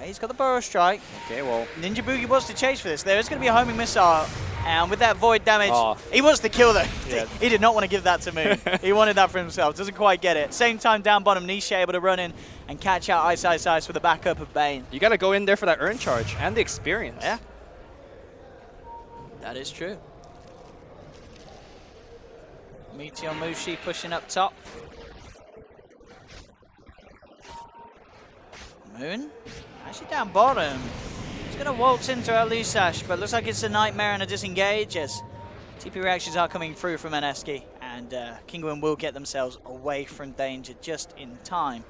He's got the Burrow Strike. Okay, well. Ninja Boogie wants to chase for this. There is going to be a homing missile. And with that void damage, he wants to kill though. Yeah. He did not want to give that to Moon. He wanted that for himself. Doesn't quite get it. Same time down bottom, Nisha able to run in and catch out Ice with the backup of Bane. You got to go in there for that earn charge and the experience. Yeah. That is true. Meteor Mushi pushing up top. Moon, actually down bottom. He's going to waltz into Elusash, but looks like it's a nightmare and a disengage as TP reactions are coming through from Mineski, and Kinguin will get themselves away from danger just in time.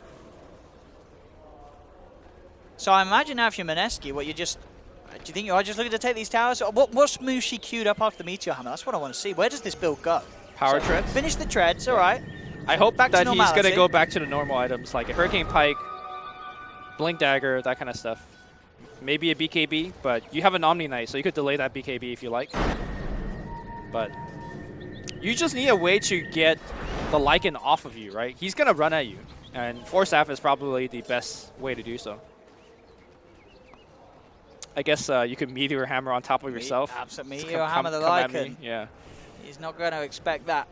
So I imagine now if you're Mineski, do you think you are just looking to take these towers? What's Mushi queued up after the Meteor Hammer? That's what I want to see. Where does this build go? Power treads? Finish the treads, all right. I hope Back to that he's going to normality. go back to the normal items like a Hurricane Pike, Blink Dagger, that kind of stuff. Maybe a BKB, but you have an Omni Knight, so you could delay that BKB if you like. But you just need a way to get the Lycan off of you, right? He's going to run at you, and Force Staff is probably the best way to do so. I guess you could Meteor Hammer on top of yourself. Absolutely, Just Meteor Hammer the at Lycan. me. Yeah. He's not going to expect that.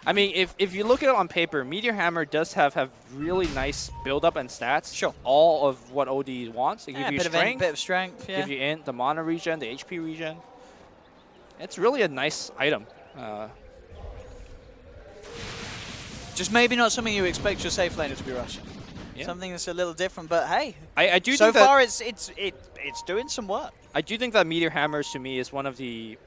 I mean, if you look at it on paper, Meteor Hammer does have really nice build-up and stats. Sure. All of what OD wants. They give you strength, bit of strength, yeah. give you int, the mana regen, the HP regen. It's really a nice item. Just maybe not something you expect your safe laner to be rushing. Yeah. Something that's a little different, but hey. I do so think that, far it's doing some work. I do think that Meteor Hammer to me is one of the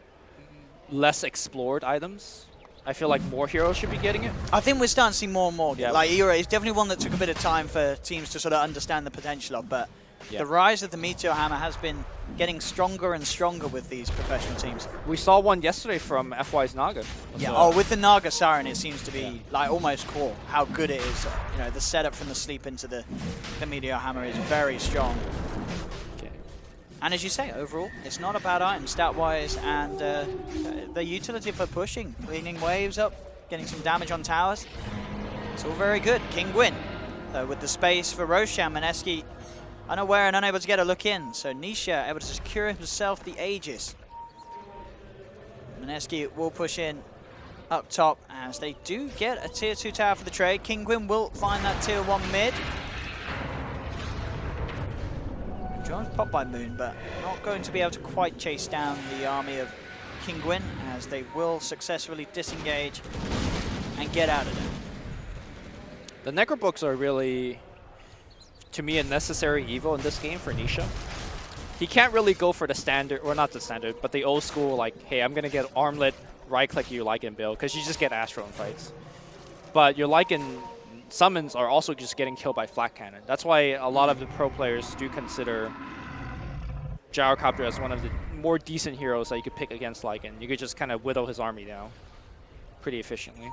less explored items. I feel like more heroes should be getting it. I think we're starting to see more and more. Yeah. Like, you're right, it's definitely one that took a bit of time for teams to sort of understand the potential of, but Yeah. The rise of the Meteor Hammer has been getting stronger and stronger with these professional teams. We saw one yesterday from FY's Naga. Yeah. So- Oh, with the Naga Siren, it seems to be like almost core. How good it is. You know, the setup from the sleep into the Meteor Hammer is very strong. Okay. And as you say, overall, it's not a bad item stat-wise, and the utility for pushing, cleaning waves up, getting some damage on towers. It's all very good. Kinguin, though, with the space for Roshan, Mineski unaware and unable to get a look in. So Nisha able to secure himself the Aegis. Mineski will push in up top as they do get a tier 2 tower for the trade. Kinguin will find that tier 1 mid. John's popped by Moon, but not going to be able to quite chase down the army of Kinguin as they will successfully disengage and get out of there. The Necrobooks are really, to me, a necessary evil in this game for Nisha. He can't really go for the standard, or not the standard, but the old school, like, hey, I'm going to get armlet, right-click your Lycan build, because you just get Astro in fights. But your Lycan summons are also just getting killed by flat cannon. That's why a lot of the pro players do consider Gyrocopter as one of the more decent heroes that you could pick against Lycan. You could just kind of whittle his army down pretty efficiently.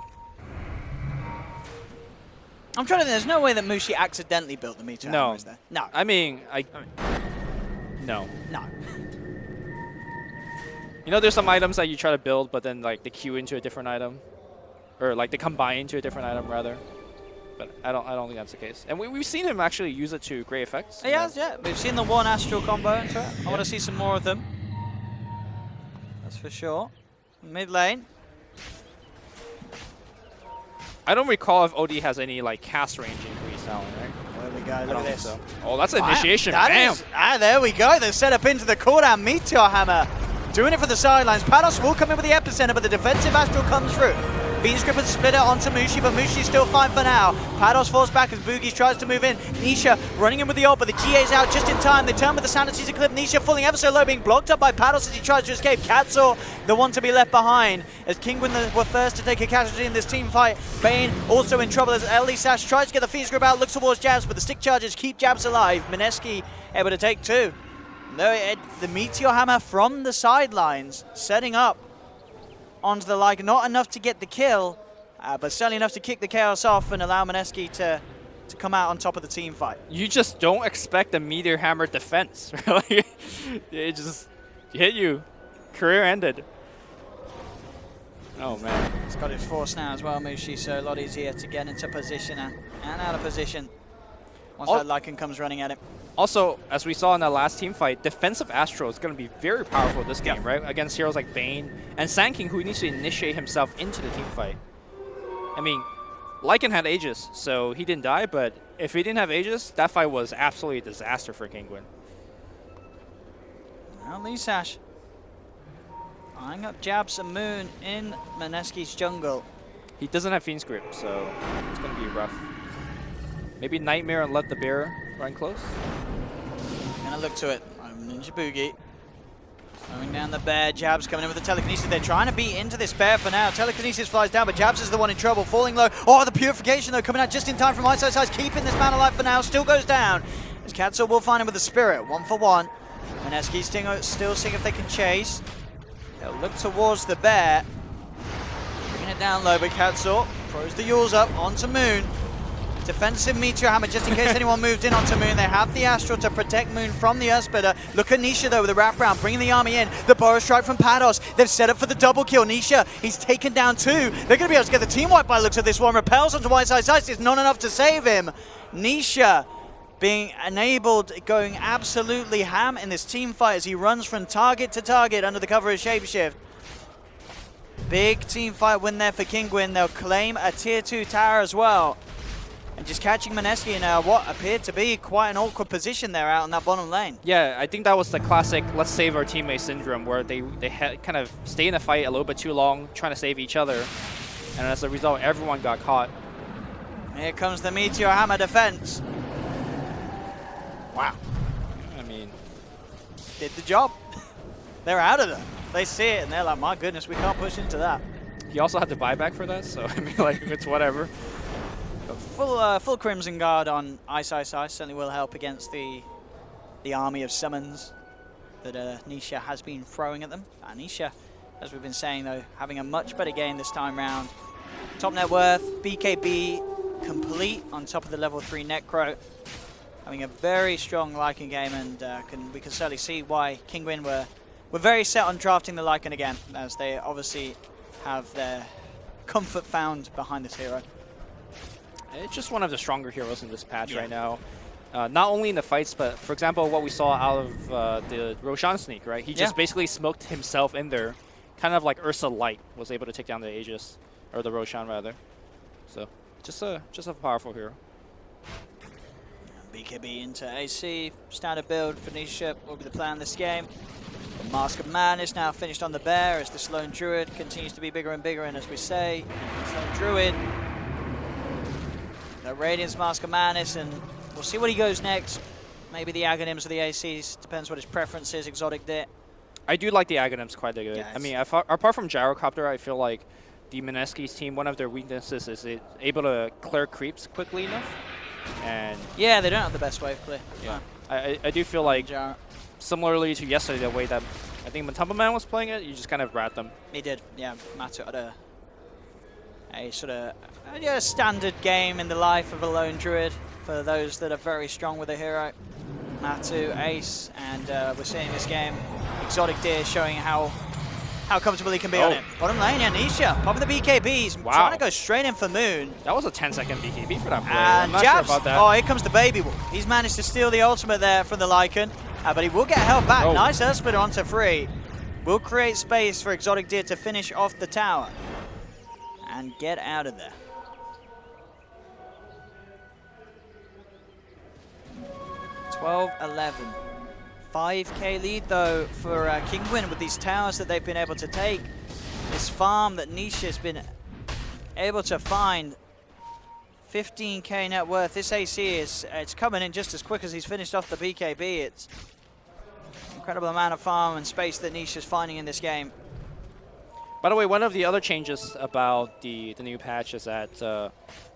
I'm trying to think, there's no way that Mushi accidentally built the Meteor Hammer, is there? No. I mean, no. No. You know, there's some items that you try to build, but then like they queue into a different item, or like they combine into a different item rather. But I don't think that's the case. And we've seen him actually use it to great effects. He has, yeah. We've seen the one Astral combo into it. I want to see some more of them. That's for sure. Mid lane. I don't recall if OD has any like cast range increase now, right? There we go, I look don't at think this. so. Oh, that's an initiation. That Bam! is- there we go. They're set up into the cooldown. Meteor Hammer doing it for the sidelines. Pados will come in with the epicenter, but the defensive Astral comes through. Fiend's Grip has split it onto Mushi, but Mushi's still fine for now. Pados falls back as Boogies tries to move in. Nisha running in with the ult, but the GA's out just in time. They turn with the Sanity's a clip. Nisha falling ever so low, being blocked up by Pados as he tries to escape. Katsuo, the one to be left behind, as Kinguin were first to take a casualty in this team fight. Bane also in trouble as LD Sash tries to get the Fiend's Grip out, looks towards Jabs, but the stick charges keep Jabs alive. Mineski able to take two. No, the Meteor Hammer from the sidelines, setting up onto the Lycan. Not enough to get the kill, but certainly enough to kick the chaos off and allow Mineski to come out on top of the team fight. You just don't expect a Meteor Hammer defense, really. It just hit you. Career ended. Oh, man. He's got his force now as well, Mushi, so a lot easier to get into position and out of position once that Lycan comes running at him. Also, as we saw in that last team fight, defensive Astro is going to be very powerful this game, right? Against heroes like Bane and Sand King, who needs to initiate himself into the team fight. I mean, Lycan had Aegis, so he didn't die, but if he didn't have Aegis, that fight was absolutely a disaster for Kinguin. Well, Lee Sash eyeing up Jabs and Moon in Mineski's jungle. He doesn't have Fiend's Grip, so it's going to be rough. Maybe Nightmare and let the bear run close. Gonna look to it. Ninja Boogie. Slowing down the bear. Jabs coming in with the telekinesis. They're trying to beat into this bear for now. Telekinesis flies down, but Jabs is the one in trouble. Falling low. Oh, the purification though coming out just in time from Ice, keeping this man alive for now. Still goes down. As Katsuo will find him with the spirit. 1 for 1. Mineski still seeing if they can chase. They'll look towards the bear. Bringing it down low, but Katsuo throws the Yules up onto Moon. Defensive Meteor Hammer, just in case anyone moved in onto Moon. They have the Astral to protect Moon from the Earthsplitter. Look at Nisha though with the wraparound, bringing the army in. The Burrow Strike from Pados. They've set up for the double kill. Nisha, he's taken down 2. They're going to be able to get the team wipe by the looks of this one. Repels onto Whiteside's Ice. It's not enough to save him. Nisha being enabled, going absolutely ham in this team fight as he runs from target to target under the cover of Shapeshift. Big team fight win there for Kinguin. They'll claim a tier 2 tower as well. And just catching Mineski in what appeared to be quite an awkward position there out in that bottom lane. Yeah, I think that was the classic let's save our teammate syndrome, where they kind of stay in the fight a little bit too long, trying to save each other. And as a result, everyone got caught. Here comes the Meteor Hammer defense. Wow. I mean, Did the job. They're out of there. They see it and they're like, my goodness, we can't push into that. he also had to buy back for that, so I mean, like, it's whatever. Full Crimson Guard on Ice certainly will help against the the army of summons that Nisha has been throwing at them. Nisha, as we've been saying though, having a much better game this time round. Top net worth, BKB complete on top of the level 3 Necro. Having a very strong Lycan game, and we can certainly see why Kinguin were very set on drafting the Lycan again, as they obviously have their comfort found behind this hero. It's just one of the stronger heroes in this patch right now. Not only in the fights, but for example, what we saw out of the Roshan sneak, right? He just basically smoked himself in there, kind of like Ursa Light was able to take down the Aegis, or the Roshan rather. So just a powerful hero. BKB into AC, standard build for Nisha will be the plan this game. The Mask of Madness now finished on the bear as the Sloan Druid continues to be bigger and bigger, and as we say, Sloan Druid, the Radiance Mask of Madness, and we'll see what he goes next. Maybe the Aghanims or the ACs, depends what his preference is, Exotic Dit. I do like the Aghanims quite a good. Yes. I mean, apart from Gyrocopter, I feel like the Mineski's team, one of their weaknesses is it able to clear creeps quickly enough. And yeah, they don't have the best wave clear. Yeah, I do feel like Gyro. similarly to yesterday, the way that I think Matumba Man was playing it, you just kind of rat them. He did, yeah. Matu had a sort of standard game in the life of a lone druid for those that are very strong with a hero. Matu, Ace, and we're seeing this game Exotic Deer showing how comfortable he can be on it. Bottom lane, Nisha popping the BKBs, trying to go straight in for Moon. That was a 10-second BKB for that player. And I'm not Jabs, sure about that. oh, here comes the Baby Wolf. He's managed to steal the ultimate there from the Lycan, but he will get held back. Nice Earthsplit onto 3. Will create space for Exotic Deer to finish off the tower and get out of there. 12-11. 5k lead though for Kinguin with these towers that they've been able to take. This farm that Nisha's been able to find. 15k net worth. This AC it's coming in just as quick as he's finished off the BKB. It's incredible amount of farm and space that Nisha's finding in this game. By the way, one of the other changes about the new patch is that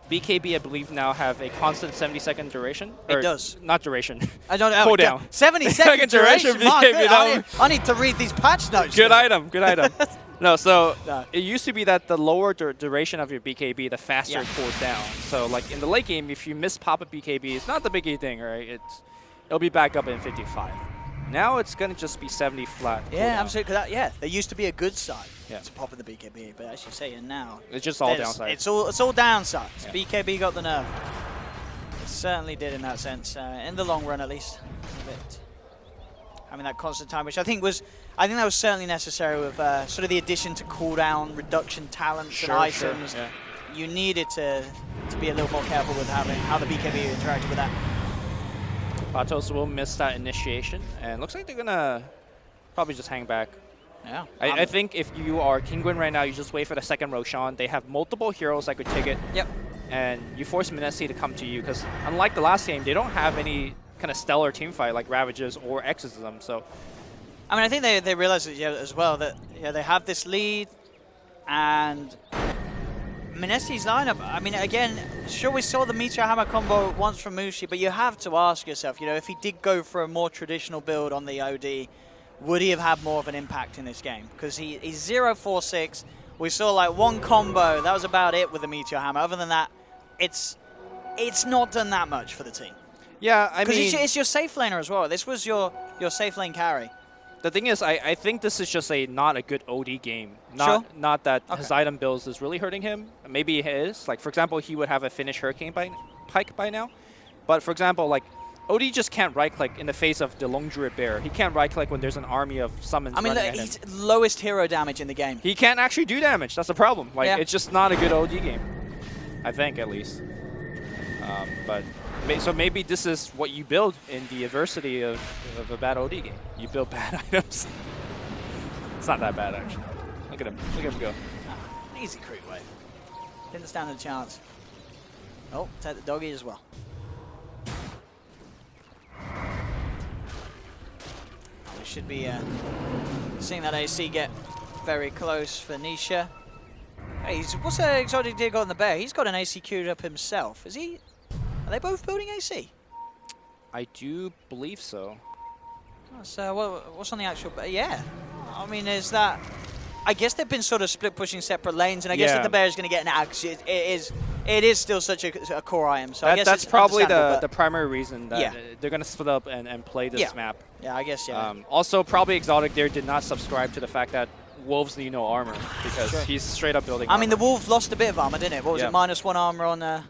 BKB, I believe, now have a constant 70-second duration. It does. Not duration. I don't know. Cooldown. 70-second duration. BKB. I need to read these patch notes. Good item. Good item. No, so it used to be that the lower duration of your BKB, the faster it cools down. So, like in the late game, if you miss pop a BKB, it's not the biggie thing, right? It'll be back up in 55. Now it's gonna just be 70 flat. Yeah, absolutely. Yeah, there used to be a good side to pop in the BKB, but as you say, and now it's just all downside. It's all downsides. Yeah. BKB got the nerve. It certainly did in that sense, in the long run at least. But having that constant time, which I think that was certainly necessary with sort of the addition to cooldown, reduction talents and items. Sure, yeah. You needed to be a little more careful with how the BKB interacted with that. Patos will miss that initiation, and looks like they're gonna probably just hang back. Yeah. I think if you are Kinguin right now, you just wait for the second Roshan. They have multiple heroes that could take it. Yep. And you force Mineski to come to you, because unlike the last game, they don't have any kind of stellar team fight like Ravages or Exorcism. So, I mean, I think they realize as well that they have this lead, and Mineski's lineup, I mean, again, sure, we saw the Meteor Hammer combo once from Mushi, but you have to ask yourself, if he did go for a more traditional build on the OD, would he have had more of an impact in this game? Because he's 0-4-6. We saw like one combo, that was about it with the Meteor Hammer. Other than that, it's not done that much for the team. Yeah, I mean, because it's your safe laner as well. This was your safe lane carry. The thing is, I think this is just not a good OD game. Not that his item builds is really hurting him. Maybe it is. Like, for example, he would have a finished Hurricane Pike by now. But, for example, like, OD just can't right-click in the face of the Lone Druid Bear. He can't right-click when there's an army of summons running at him. He's lowest hero damage in the game. He can't actually do damage. That's the problem. Like, it's just not a good OD game. I think, at least. So maybe this is what you build in the adversity of a bad OD game. You build bad items. It's not that bad, actually. Look at him. Look at him go. Easy creep wave. Didn't stand a chance. Oh, take the doggy as well. We should be seeing that AC get very close for Nisha. Hey, what's that Exotic Deer got in the bear? He's got an AC queued up himself. Is he? Are they both building AC? I do believe so. So what's on the actual... Yeah. I mean, is that... I guess they've been sort of split pushing separate lanes, and I guess if the bear is going to get an axe, it is still such a core item. So I guess that's it's probably understandable, the primary reason that Yeah. they're going to split up and play this map. Yeah, I guess, yeah. Also, probably Exotic there did not subscribe to the fact that Wolves need no armor because Sure. he's straight up building I mean, the armor. Wolf lost a bit of armor, didn't it? What was it, -1 armor on... was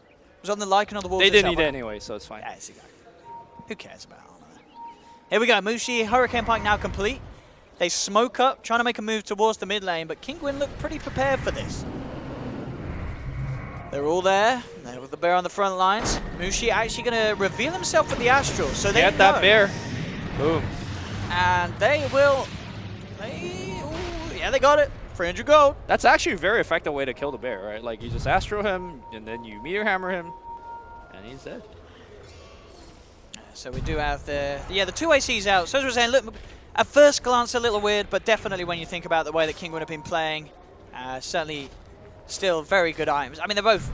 it on the Lycan or the Wolves? They didn't itself? need it anyway, so it's fine. Yeah, it's exactly. Who cares about armor? Here we go. Mushi, Hurricane Pike now complete. They smoke up, trying to make a move towards the mid lane, but Kinguin looked pretty prepared for this. They're all there. They're with the bear on the front lines. Mushi actually going to reveal himself with the Astral, so they Get that bear. Boom. And they will... yeah, they got it. 300 gold. That's actually a very effective way to kill the bear, right? Like, you just Astro him, and then you Meteor Hammer him, and he's dead. So we do have the two ACs out. So as we're saying, look, at first glance a little weird, but definitely when you think about the way that Kinguin have been playing, certainly still very good items. I mean, they're both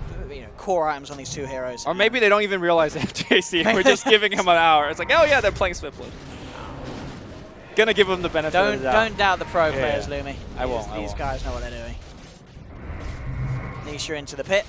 core items on these two heroes. Or maybe they don't even realize they have JC. We're just giving him an hour. It's like, oh yeah, they're playing Swiftwood. Gonna give them the benefit of the doubt. Don't doubt the pro players, Lumi. I won't. These guys know what they're doing. Nisha into the pit.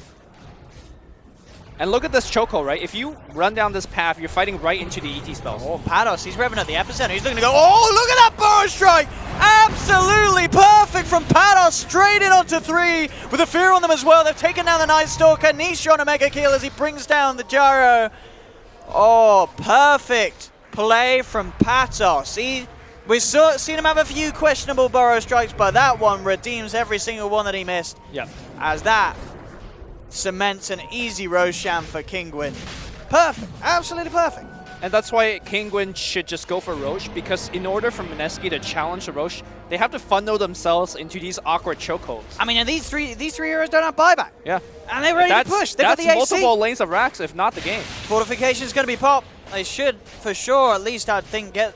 And look at this chokehold, right? If you run down this path, you're fighting right into the ET spells. Oh, Pados, he's revving at the epicenter. He's looking to go, oh, look at that burrow strike! Absolutely perfect from Pados, straight in onto 3, with a fear on them as well. They've taken down the Night Stalker. Nisha on a mega kill as he brings down the gyro. Oh, perfect play from Patos. We've seen him have a few questionable burrow strikes, but that one redeems every single one that he missed. Yep. As that cements an easy Roshan for Kinguin. Perfect, absolutely perfect. And that's why Kinguin should just go for Roche, because in order for Mineski to challenge the Roche, they have to funnel themselves into these awkward chokeholds. I mean, and these three heroes don't have buyback. Yeah. And they're ready to push. They've got the That's AC. multiple lanes of racks, if not the game. Fortification's going to be pop. They should, for sure, at least I think, get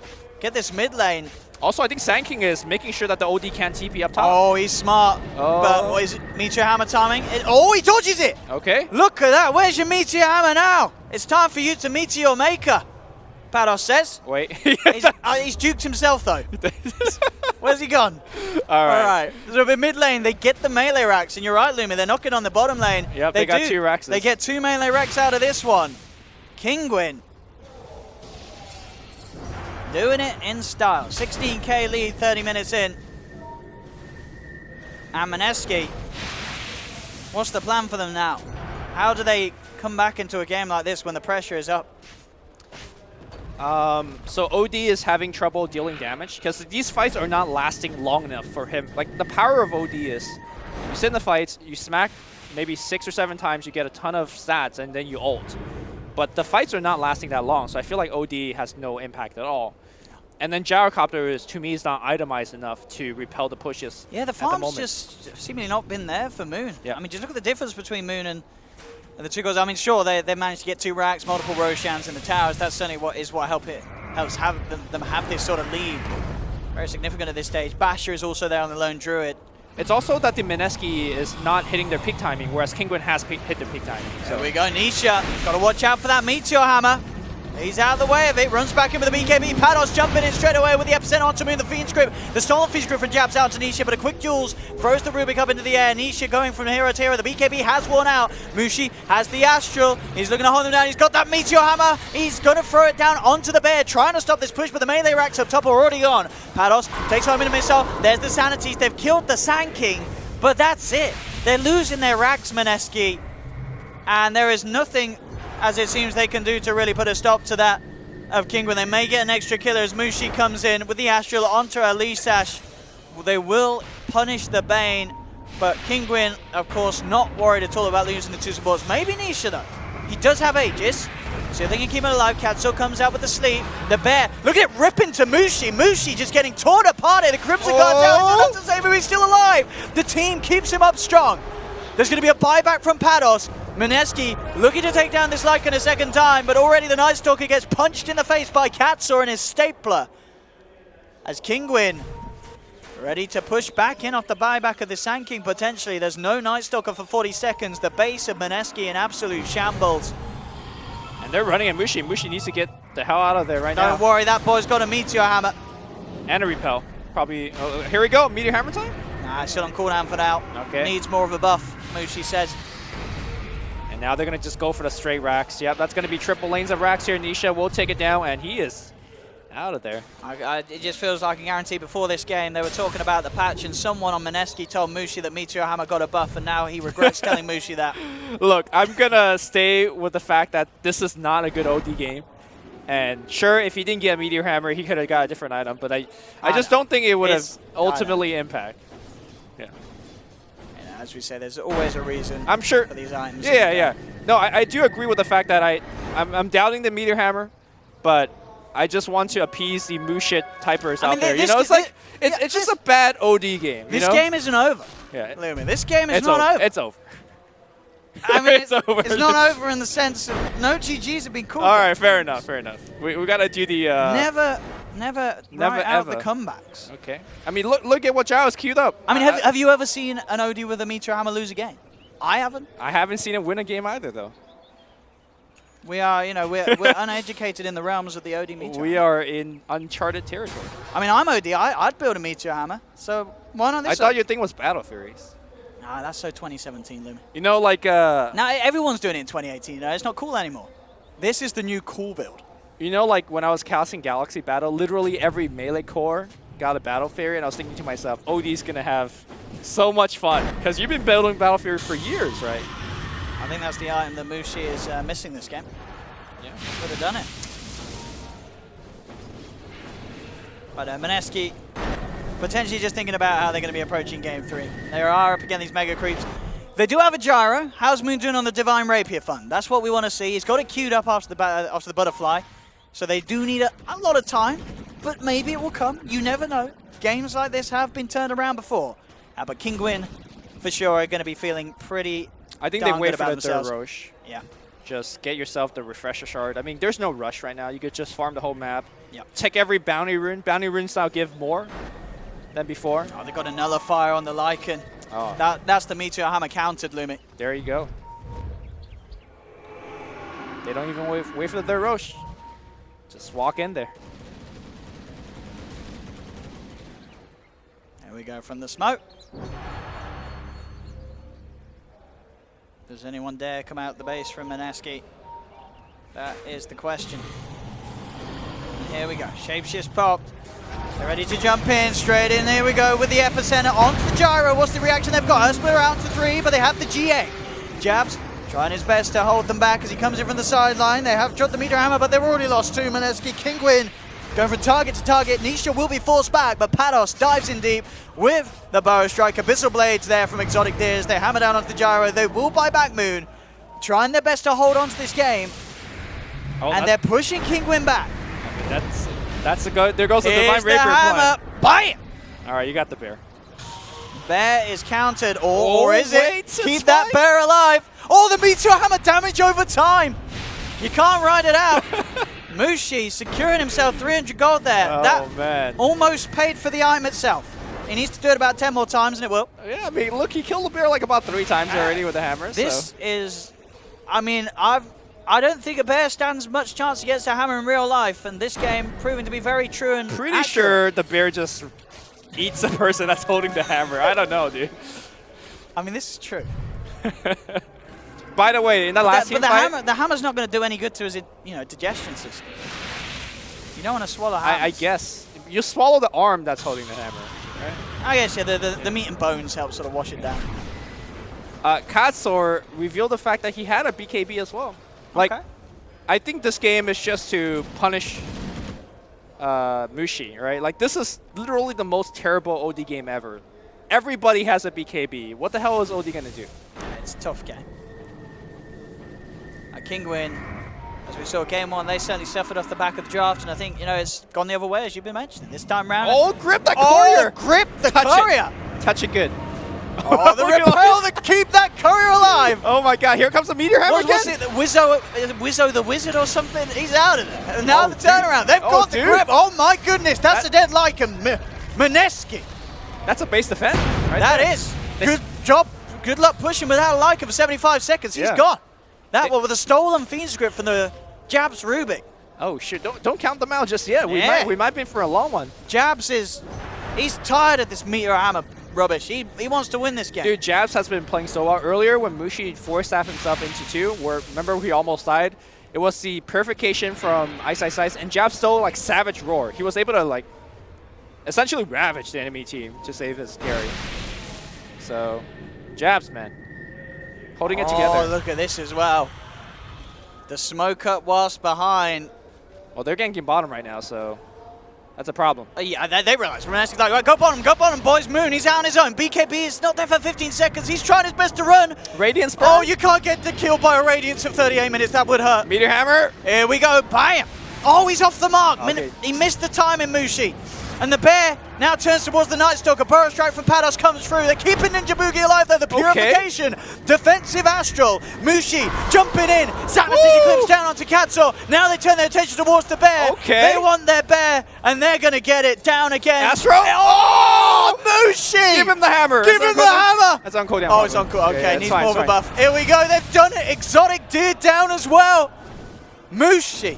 this mid lane. Also, I think Sand King is making sure that the OD can't TP up top. Oh, he's smart. Oh. But what is it? Meteor Hammer timing? Oh, he dodges it. Okay. Look at that. Where's your Meteor Hammer now? It's time for you to Meteor Maker, Pados says. Wait. He's duked himself, though. Where's he gone? All right. So in mid lane, they get the melee racks, and you're right, Lumi. They're knocking on the bottom lane. Yep, they got 2 racks. They get 2 melee racks out of this one. Kinguin doing it in style. 16k lead, 30 minutes in. And Mineski, what's the plan for them now? How do they come back into a game like this when the pressure is up? So OD is having trouble dealing damage because these fights are not lasting long enough for him. Like, the power of OD is you sit in the fights, you smack maybe 6 or 7 times, you get a ton of stats, and then you ult. But the fights are not lasting that long, so I feel like OD has no impact at all. And then Gyrocopter is, to me, is not itemized enough to repel the pushes. Yeah, the farm's just seemingly not been there for Moon. Yeah. I mean, just look at the difference between Moon and the two goals. I mean, sure, they managed to get 2 racks, multiple Roshans in the towers. That's certainly what helps have them have this sort of lead. Very significant at this stage. Basher is also there on the lone druid. It's also that the Mineski is not hitting their peak timing, whereas Kinguin has hit their peak timing. So we go, Nisha. Got to watch out for that Meteor Hammer. He's out of the way of it, runs back in with the BKB. Pados jumping in straight away with the epicenter onto Moon, the Fiend Script. The stolen Fiend Script from jabs out to Nisha, but a quick duels throws the Rubik up into the air. Nisha going from hero to hero. The BKB has worn out. Mushi has the Astral. He's looking to hold him down. He's got that Meteor Hammer. He's going to throw it down onto the bear, trying to stop this push, but the melee racks up top are already on. Pados takes home in a missile. There's the Sanities. They've killed the Sand King, but that's it. They're losing their racks, Mineski. And there is nothing, as it seems, they can do to really put a stop to that of Kinguin. They may get an extra killer as Mushi comes in with the Astral onto Elisash. They will punish the Bane, but Kinguin, of course, not worried at all about losing the 2 supports. Maybe Nisha, though. He does have Aegis, so if they can keep him alive. Katsu comes out with the sleep. The bear, look at it ripping to Mushi. Mushi just getting torn apart here. The Crimson Guard's out. It's enough to save him. He's still alive. The team keeps him up strong. There's going to be a buyback from Pados. Mineski looking to take down this Lycan a second time, but already the Night Stalker gets punched in the face by Katsu and his stapler. As Kinguin ready to push back in off the buyback of the Sand King potentially. There's no Night Stalker for 40 seconds. The base of Mineski in absolute shambles. And they're running at Mushi. Mushi needs to get the hell out of there right now. Don't worry, that boy's got a Meteor Hammer. And a repel. Probably. Here we go. Meteor Hammer time? Nah, still on cooldown for now. Okay. Needs more of a buff, Mushi says. And now they're going to just go for the straight racks. Yep, that's going to be triple lanes of racks here. Nisha will take it down, and he is out of there. It just feels like a guarantee before this game. They were talking about the patch, and someone on Mineski told Mushi that Meteor Hammer got a buff, and now he regrets telling Mushi that. Look, I'm going to stay with the fact that this is not a good OD game. And sure, if he didn't get a Meteor Hammer, he could have got a different item, but I just don't think it would have ultimately impacted. Yeah. As we say, there's always a reason I'm sure. for these items. Yeah. No, I do agree with the fact that I'm doubting the Meteor Hammer, but I just want to appease the Mushit typers out there. You know, it's like it's just a bad OD game. This game isn't over. Yeah. Lumi, this game is not over. It's over. I mean, it's over. It's not over in the sense of no GGs have been called. All right, fair enough. We gotta do the never write out the comebacks. Okay. I mean, look at what Gyro's queued up. I mean, have you ever seen an OD with a Meteor Hammer lose a game? I haven't. I haven't seen him win a game either, though. We are, we're uneducated in the realms of the OD Meteor. We are in uncharted territory. I mean, I'm OD. I'd build a Meteor Hammer. So why not this? I thought your thing was Battle Furies. Nah, that's so 2017, Lumi. You know, like now everyone's doing it in 2018. It's not cool anymore. This is the new cool build. You know, like when I was casting Galaxy Battle, literally every melee core got a Battle Fury, and I was thinking to myself, OD's gonna have so much fun because you've been building Battle Fury for years, right? I think that's the item that Mushi is missing this game. Yeah, could have done it. But Mineski potentially just thinking about how they're going to be approaching game 3. They are up against these mega creeps. They do have a gyro. How's Moon doing on the Divine Rapier fun? That's what we want to see. He's got it queued up after the butterfly. So they do need a lot of time, but maybe it will come. You never know. Games like this have been turned around before. But Kinguin, for sure, are going to be feeling pretty I think they darn wait good for about the third themselves. Roche. Yeah. Just get yourself the refresher shard. I mean, there's no rush right now. You could just farm the whole map. Yep. Take every bounty rune. Bounty runes now give more than before. Oh, they got a nullifier on the Lycan. Oh. That's the Meteor Hammer countered, Lumi. There you go. They don't even wait for the third Roche. Just walk in there. There we go from the smoke. Does anyone dare come out the base from Mineski? That is the question. And here we go. Shapeshift popped. They're ready to jump in. Straight in. Here we go with the epicenter onto the gyro. What's the reaction they've got? Splitter out to 3, but they have the GA. Jabs trying his best to hold them back as he comes in from the sideline. They have dropped the Meteor Hammer, but they've already lost 2. Mineski, Kinguin going from target to target. Nisha will be forced back, but Pados dives in deep with the Bow Strike. Abyssal Blades there from Exotic Deers. They hammer down onto the gyro. They will buy back Moon, trying their best to hold on to this game. And they're pushing Kinguin back. I mean, that's the go. There goes the Divine Rapier. Hammer. Buy it! All right, you got the bear. Bear is countered, or is wait, it? Keep that bear alive. Oh, the Meteor Hammer damage over time. You can't ride it out. Mushi securing himself 300 gold there. Oh, that man. almost paid for the item itself. He needs to do it about 10 more times, and it will. Yeah, I mean, look, he killed the bear like about 3 times already with the hammer. This is, I mean, I don't think a bear stands much chance against a hammer in real life, and this game proving to be very true and Pretty accurate. sure the bear just eats the person that's holding the hammer. I don't know, dude. I mean, this is true. By the way, in the last team fight, the hammer's not going to do any good to his, digestion system. You don't want to swallow hammers. I guess you swallow the arm that's holding the hammer. Right? I guess, yeah, the meat and bones help sort of wash it down. Katsor revealed the fact that he had a BKB as well. Like, Okay. I think this game is just to punish Mushi, right? Like, this is literally the most terrible OD game ever. Everybody has a BKB. What the hell is OD going to do? It's a tough game. Kinguin, as we saw game 1, they certainly suffered off the back of the draft, and I think, it's gone the other way, as you've been mentioning. This time round. Oh, grip the courier! Grip the Touch courier! It. Touch it good. Oh, the repel to keep that courier alive! Oh my god, here comes the Meteor Hammer again! Was it Wizzo the Wizard or something? He's out of there. And now the turnaround. They've got the dude. grip. Oh my goodness, that's a dead Lycan. Mineski. That's a base defense, right? That there. is. Good job. Good luck pushing without a Lycan for 75 seconds. He's Yeah. gone. That one with a stolen Fiend's grip from the Jabs Rubik. Oh shit! Don't count them out just yet. Yeah. We might be in for a long one. Jabs he's tired of this meteor hammer rubbish. He wants to win this game. Dude, Jabs has been playing so well. Earlier when Mushi force-staffed himself into 2, where remember he almost died? It was the purification from Ice, and Jabs still like savage roar. He was able to like essentially ravage the enemy team to save his carry. So, Jabs, man, holding it together. Oh, look at this as well. The smoke up whilst behind. Well, they're ganking bottom right now, so that's a problem. Yeah, they realize. Mineski's like, right, go bottom, boys. Moon, he's out on his own. BKB is not there for 15 seconds. He's trying his best to run. Radiance burn. Oh, you can't get the kill by a Radiance of 38 minutes. That would hurt. Meteor Hammer. Here we go. Bam. Oh, he's off the mark. Okay. He missed the timing, Mushi. And the bear now turns towards the Night Stalker. Burrow Strike from Pados comes through. They're keeping Ninja Boogie alive there. The Purification. Defensive Astral. Mushi jumping in. Sanity clips down onto Katsu. Now they turn their attention towards the bear. Okay. They want their bear, and they're going to get it down again. Astro. Oh, Mushi. Give him the hammer. Give him the hammer. That's on cooldown. Oh, it's on cooldown. Okay, yeah, needs fine, more of a fine. buff. Here we go. They've done it. Exotic Deer down as well. Mushi.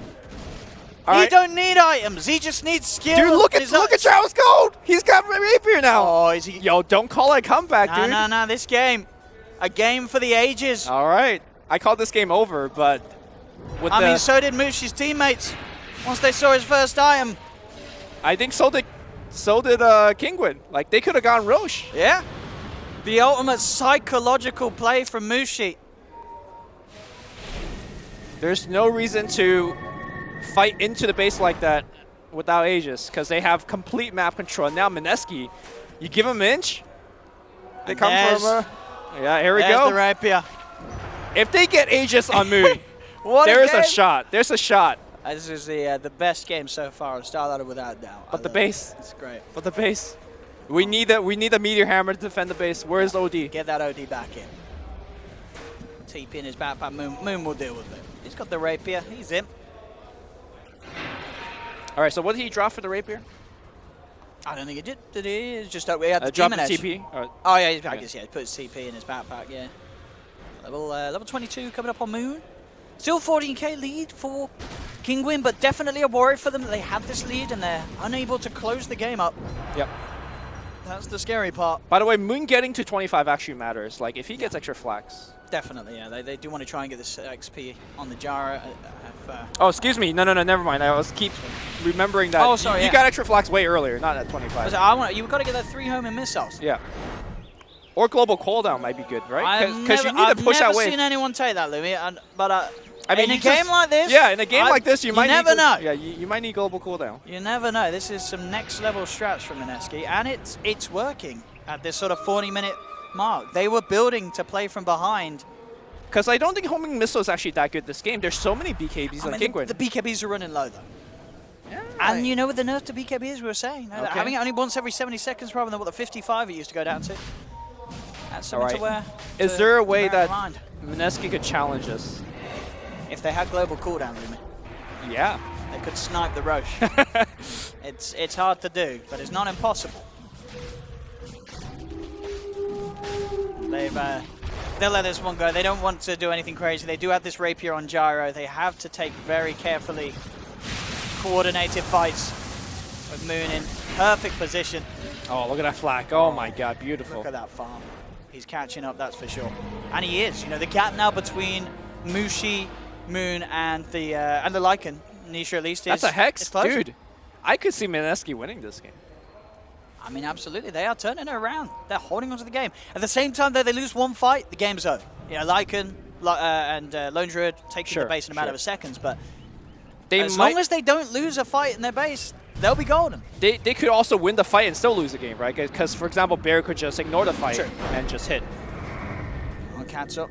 All He right. don't need items. He just needs skill. Dude, look at His Travis Gold. He's got Rapier now. Oh, is he? Yo, don't call it a comeback, dude. No. This game, a game for the ages. All right. I called this game over, but with I mean, so did Mushi's teammates once they saw his first item. I think so did Kinguin. Like, they could have gone Roche. Yeah. The ultimate psychological play from Mushi. There's no reason to fight into the base like that without Aegis, because they have complete map control. Now Mineski, you give them an inch, they come from yeah, here we There's go. the rapier. If they get Aegis on Moon, What there's game. a shot. There's a shot. This is the best game so far on StarLadder without doubt. But the base. It's great. But the base. We need the Meteor Hammer to defend the base. Where's OD? Get that OD back in. TP in his backpack. Moon will deal with it. He's got the rapier. He's in. All right, so what did he drop for the Rapier? I don't think he did. Did he? It's just we had the Drop Demon the Edge. TP? Oh yeah, I guess yeah. He put his TP in his backpack. Yeah. Level 22 coming up on Moon. Still 14k lead for Kinguin, but definitely a worry for them that they have this lead and they're unable to close the game up. Yep. That's the scary part. By the way, Moon getting to 25 actually matters. Like, if he gets extra flax. Definitely, yeah. They do want to try and get this XP on the Jara. Oh, excuse me. No, never mind. I was keep remembering that. Oh, sorry, You yeah. got extra flax way earlier, not at 25. You've got to get that 3 homing missiles. Yeah. Or global cooldown might be good, right? Because you need I've to push that never wave. seen anyone take that, Louis. But I mean, in a you game just- like this, Yeah, in a game like this, you might never know. Yeah, you might need global cooldown. You never know. This is some next level strats from Mineski, and it's working at this sort of 40-minute mark. They were building to play from behind. Because I don't think homing missile is actually that good this game. There's so many BKBs on Kinguin. The BKBs are running low though. Yeah, And you know what the nerf to BKB is, we were saying? Okay. Having it only once every 70 seconds rather than what the 55 it used to go down to. That's something to wear. Is there a to way bear in that mind. Mineski could challenge us? If they had global cooldown limit, Yeah. they could snipe the Roche. It's hard to do, but it's not impossible. They'll let this one go. They don't want to do anything crazy. They do have this rapier on Gyro. They have to take very carefully coordinated fights with Moon in perfect position. Oh, look at that flak. Oh my god, beautiful. Look at that farm. He's catching up, that's for sure. And he is. You know, the gap now between Mushi, Moon, and the Lycan, Nisha at least, That's is a hex, is close. dude. I could see Mineski winning this game. I mean, absolutely. They are turning it around. They're holding onto the game. At the same time, though, they lose one fight, the game's over. You know, Lycan and Lone Druid taking the base in a matter of seconds, but as long as they don't lose a fight in their base, they'll be golden. They could also win the fight and still lose the game, right? Because, for example, Bear could just ignore the fight and just hit. On Katsu.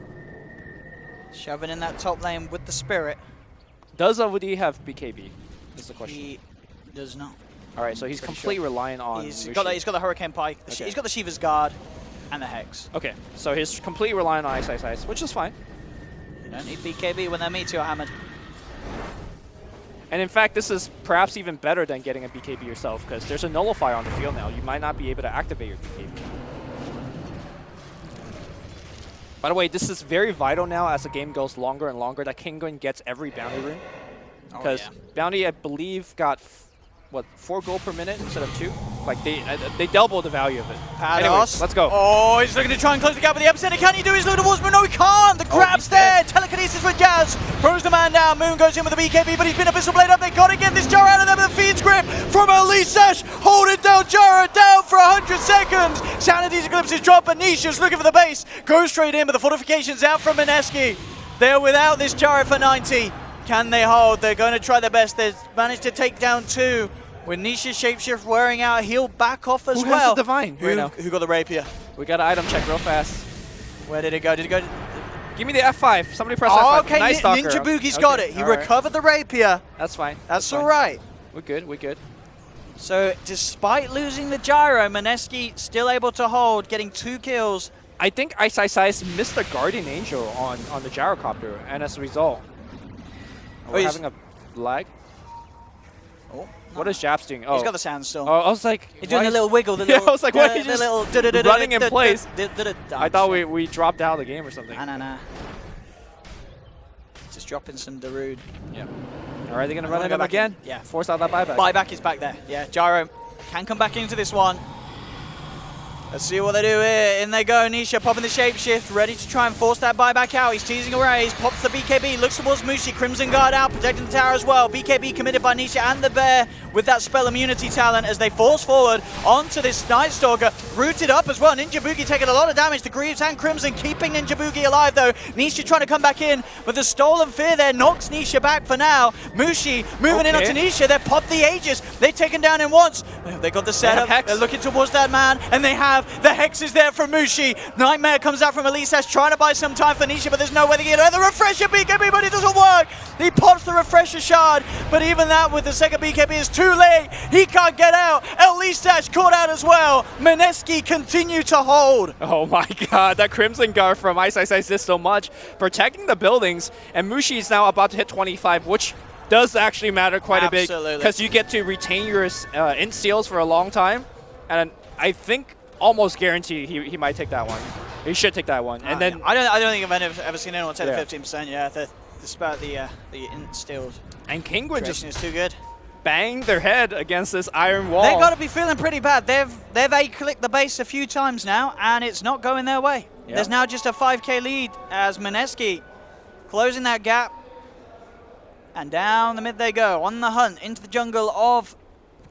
Shoving in that top lane with the Spirit. Does OD have BKB? Is the question. He does not. All right, so he's completely reliant on He's Mushi. got the Hurricane Pike. Okay. He's got the Shiva's Guard and the Hex. Okay, so he's completely reliant on Ice, which is fine. You don't need BKB when they're Meteor Hammered. And in fact, this is perhaps even better than getting a BKB yourself, because there's a nullifier on the field now. You might not be able to activate your BKB. By the way, this is very vital now as the game goes longer and longer that Kinguin gets every boundary room. Because Bounty, I believe, got, what, 4 gold per minute instead of 2? Like, they doubled the value of it. Anyways, let's go. Oh, he's looking to try and close the gap with the epicenter. Can he do his loot towards Moon? No, he can't. The grab's there. Telekinesis with Jazz. Throws the man down. Moon goes in with the BKB, but he's been Abyssal Blade up. They got to get this Gyro out of there with the Fiend's Grip from Elisash. Hold it down. Gyro down for 100 seconds. Sanity's Eclipse is dropped, but Nisha's looking for the base. Goes straight in, but the fortification's out from Mineski. They're without this Gyro for 90. Can they hold? They're going to try their best. They've managed to take down 2. With Nisha's Shapeshift wearing out, he'll back off as well. Who has the Divine? Who got the Rapier? We got an item check real fast. Where did it go? Did it go? Give me the F5. Somebody press F5. Okay, Nice Stalker. Ninja Boogie's got it. He recovered the Rapier. That's fine. That's all right. We're good. We're good. So, despite losing the Gyro, Mineski still able to hold, getting 2 kills. I think i-Size missed the Guardian Angel on the Gyrocopter, and as a result, we're having a lag. Oh. What is Japs doing? Oh, he's got the sandstorm. Oh, I was like, he's doing a little wiggle. I was like, why are you just running in place? I thought we dropped out of the game or something. Nah. Just dropping some Darude. Yeah. All right, they're gonna run it up again. Yeah. Force out that buyback. Buyback is back there. Yeah, Gyro can come back into this one. Let's see what they do here. In they go. Nisha popping the Shapeshift, ready to try and force that buyback out. He's teasing a raise, pops the BKB, looks towards Mushi. Crimson Guard out, protecting the tower as well. BKB committed by Nisha and the Bear with that spell immunity talent as they force forward onto this Night Stalker. Rooted up as well. Ninja Boogie taking a lot of damage. The Greaves and Crimson keeping Ninja Boogie alive though. Nisha trying to come back in, but the Stolen Fear there knocks Nisha back for now. Mushi moving in onto Nisha. They've popped the Aegis. They've taken down in once. They got the setup. They're looking towards that man, and they have the Hexes there from Mushi. Nightmare comes out from Elisash, trying to buy some time for Nisha, but there's no way to get it. The Refresher BKB, but it doesn't work. He pops the Refresher shard, but even that with the second BKB is too late. He can't get out. Elisash caught out as well. Mineski continue to hold. Oh my god, that Crimson Guard from i-Size did so much. Protecting the buildings, and Mushi is now about to hit 25, which does actually matter quite a bit, because you get to retain your int steals for a long time, and I think almost guarantee he might take that one. He should take that one. And then I don't think I've ever seen anyone take the 15%. Yeah, despite the int steals. And Kinguin just is too good. Bang their head against this iron wall. They got to be feeling pretty bad. They've A-clicked the base a few times now, and it's not going their way. Yep. There's now just a 5k lead as Mineski closing that gap. And down the mid they go, on the hunt into the jungle of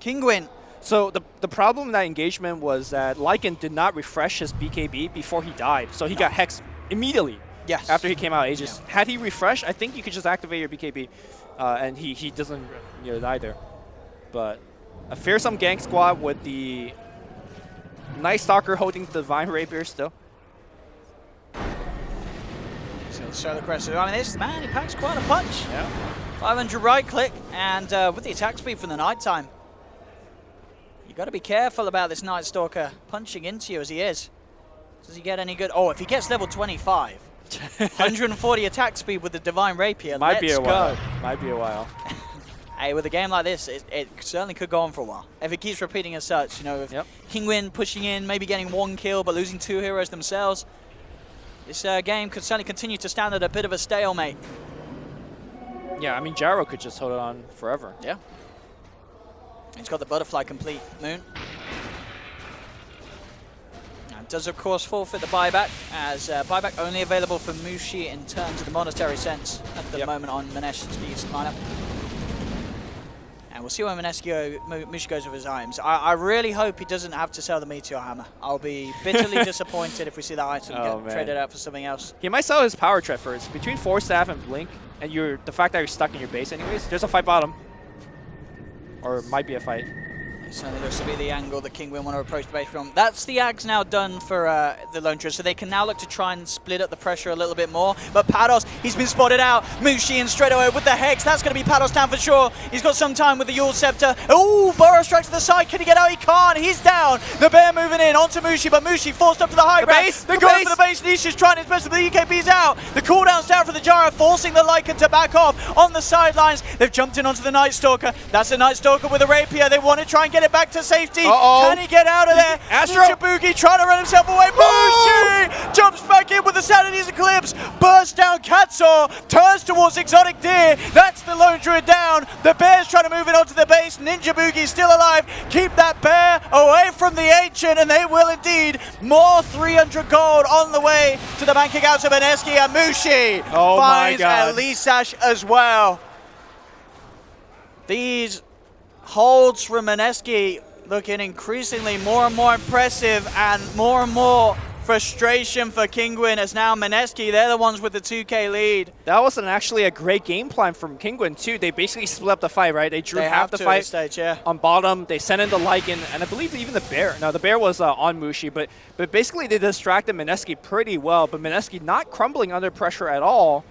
Kinguin. So the problem in that engagement was that Lycan did not refresh his BKB before he died, so he got hexed immediately. Yes. After he came out of Aegis. Yeah. Had he refreshed, I think you could just activate your BKB, and he doesn't either. But a fearsome gank squad with the Night Stalker holding the Divine Rapier still. So the crest. I mean, this man, he packs quite a punch. Yeah. 500 right click, and with the attack speed from the nighttime. You got to be careful about this Night Stalker punching into you as he is. Does he get any good? Oh, if he gets level 25, 140 attack speed with the Divine Rapier. Might be a while. Might be a while. Hey, with a game like this, it certainly could go on for a while. If it keeps repeating as such, with Kinguin pushing in, maybe getting 1 kill, but losing 2 heroes themselves, this game could certainly continue to stand at a bit of a stalemate. Yeah, I mean, Gyro could just hold it on forever. Yeah. He's got the butterfly complete, Moon. And does, of course, forfeit the buyback, as buyback only available for Mushi in terms of the monetary sense at the moment on Mineski's lineup. And we'll see when Mushi goes with his items. I really hope he doesn't have to sell the Meteor Hammer. I'll be bitterly disappointed if we see that item get traded out for something else. He might sell his Power Tread first. Between Force Staff and Blink, and the fact that you're stuck in your base anyways, there's a fight bottom. Or might be a fight. It certainly looks to be the angle that Kinguin want to approach the base from. That's the Ags now done for the Lone Tree, so they can now look to try and split up the pressure a little bit more. But Pados, he's been spotted out. Mushi in straight away with the Hex. That's going to be Pados down for sure. He's got some time with the Yule Scepter. Oh, Burrow strikes to the side. Can he get out? He can't. He's down. The Bear moving in onto Mushi, but Mushi forced up to the high ground. They're going for the base. Nisha's trying his best, but the EKB's out. The cooldown's down for the Gyro, forcing the Lycan to back off on the sidelines. They've jumped in onto the Night Stalker. That's the Night Stalker with a Rapier. They want to try and get it back to safety. Can he get out of there? Ninja Boogie trying to run himself away. Mushi jumps back in with the Sanity's Eclipse. Bursts down Katso. Turns towards Exotic Deer. That's the Lone Druid down. The Bear's trying to move it onto the base. Ninja Boogie's still alive. Keep that Bear away from the Ancient, and they will indeed. More 300 gold on the way to the bank account of Mineski, and Mushi finds Elisash as well. These holds from Mineski looking increasingly more and more impressive, and more frustration for Kinguin, as now Mineski, they're the ones with the 2K lead. That was actually a great game plan from Kinguin too. They basically split up the fight, right? They drew half the fight stage, yeah. on bottom. They sent in the Lycan, and I believe even the Bear. No, the Bear was on Mushi, but basically they distracted Mineski pretty well. But Mineski not crumbling under pressure at all.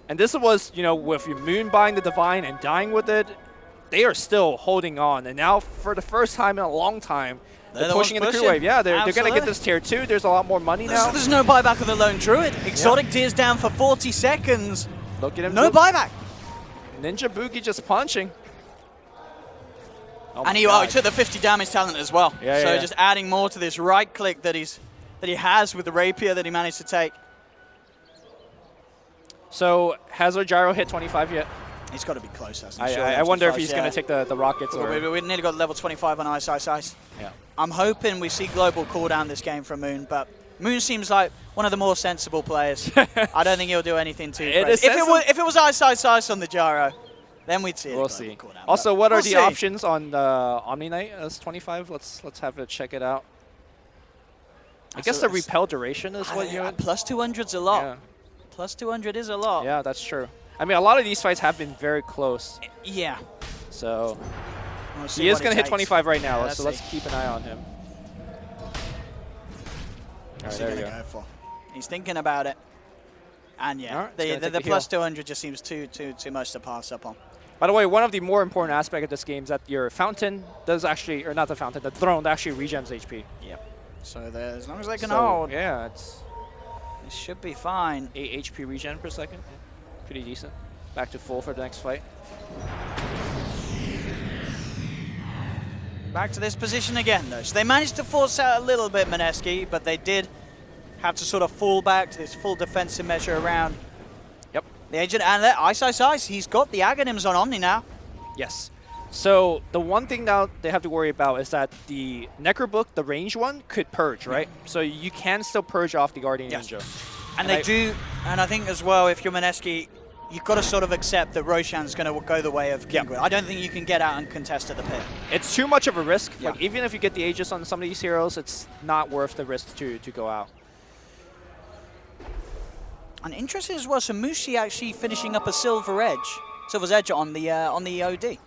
And this was, you know, with your Moon buying the Divine and dying with it, they are still holding on. And now, for the first time in a long time, they're pushing in the crew wave. Yeah, they're going to get this tier 2. There's a lot more money now. There's no buyback of the Lone Druid. Exotic Deer's down for 40 seconds. Look at him. No buyback. Ninja Boogie just punching. Oh and he took the 50 damage talent as well. So just adding more to this right click that he has with the rapier that he managed to take. So has our gyro hit 25 yet? He's got to be close, hasn't he? I wonder if he's going to take the rockets. Or we nearly got level 25 on Ice. Yeah. I'm hoping we see global cooldown this game from Moon, but Moon seems like one of the more sensible players. I don't think he'll do anything too crazy. If it was Ice on the gyro, then we'd see it. We'll see. Cooldown, also, what are the options on the Omni Knight as 25? Let's have it check it out. I guess the repel duration is what you're... Plus 200's a lot. Yeah. Plus 200 is a lot. Yeah, that's true. I mean, a lot of these fights have been very close. Yeah. So he is going to hit 25 right now, so let's keep an eye on him. What's he going to go for? He's thinking about it. And yeah, the plus 200 just seems too much to pass up on. By the way, one of the more important aspects of this game is that your fountain does actually, or not the fountain, the throne actually regens HP. Yep. So as long as they can hold. Yeah, it should be fine. 8 HP regen per second. Pretty decent. Back to full for the next fight. Back to this position again, though. So they managed to force out a little bit, Mineski, but they did have to sort of fall back to this full defensive measure around. Yep. The Agent and Ice. He's got the Aghanims on Omni now. Yes. So the one thing now they have to worry about is that the Necrobook, the range one, could purge, right? So you can still purge off the Guardian Angel. And they do, and I think as well, if you're Mineski, you've got to sort of accept that Roshan's going to go the way of Kinguin. I don't think you can get out and contest at the pit. It's too much of a risk. Like, even if you get the Aegis on some of these heroes, it's not worth the risk to go out. And interesting as well, so Mushi actually finishing up a Silver's Edge on the OD.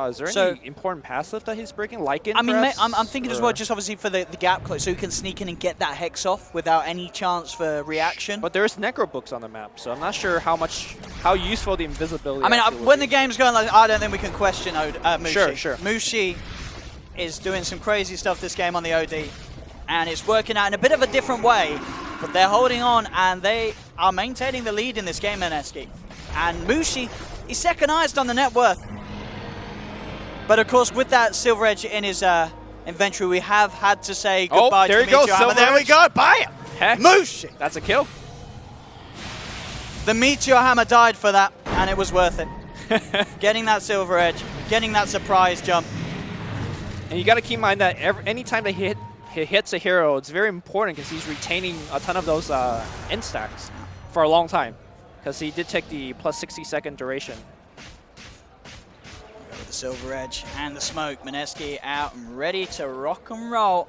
Is there any important passive that he's breaking? Lycan, I mean, perhaps? I'm thinking as well, just obviously for the gap close, so he can sneak in and get that Hex off without any chance for reaction. But there's Necrobooks on the map, so I'm not sure how useful the invisibility. I mean, when the game's going like, I don't think we can question Mushi. Sure. Mushi is doing some crazy stuff this game on the OD, and it's working out in a bit of a different way, but they're holding on, and they are maintaining the lead in this game, Mineski. And Mushi is second highest on the net worth. But of course, with that Silver Edge in his inventory, we have had to say goodbye to Meteor Hammer. There we go, buy it! Heck, Mushi! That's a kill. The Meteor Hammer died for that, and it was worth it. Getting that Silver Edge, getting that surprise jump. And you got to keep in mind that anytime that he hits a hero, it's very important because he's retaining a ton of those end stacks for a long time. Because he did take the plus 60-second duration. The Silver Edge and the smoke. Mineski out and ready to rock and roll.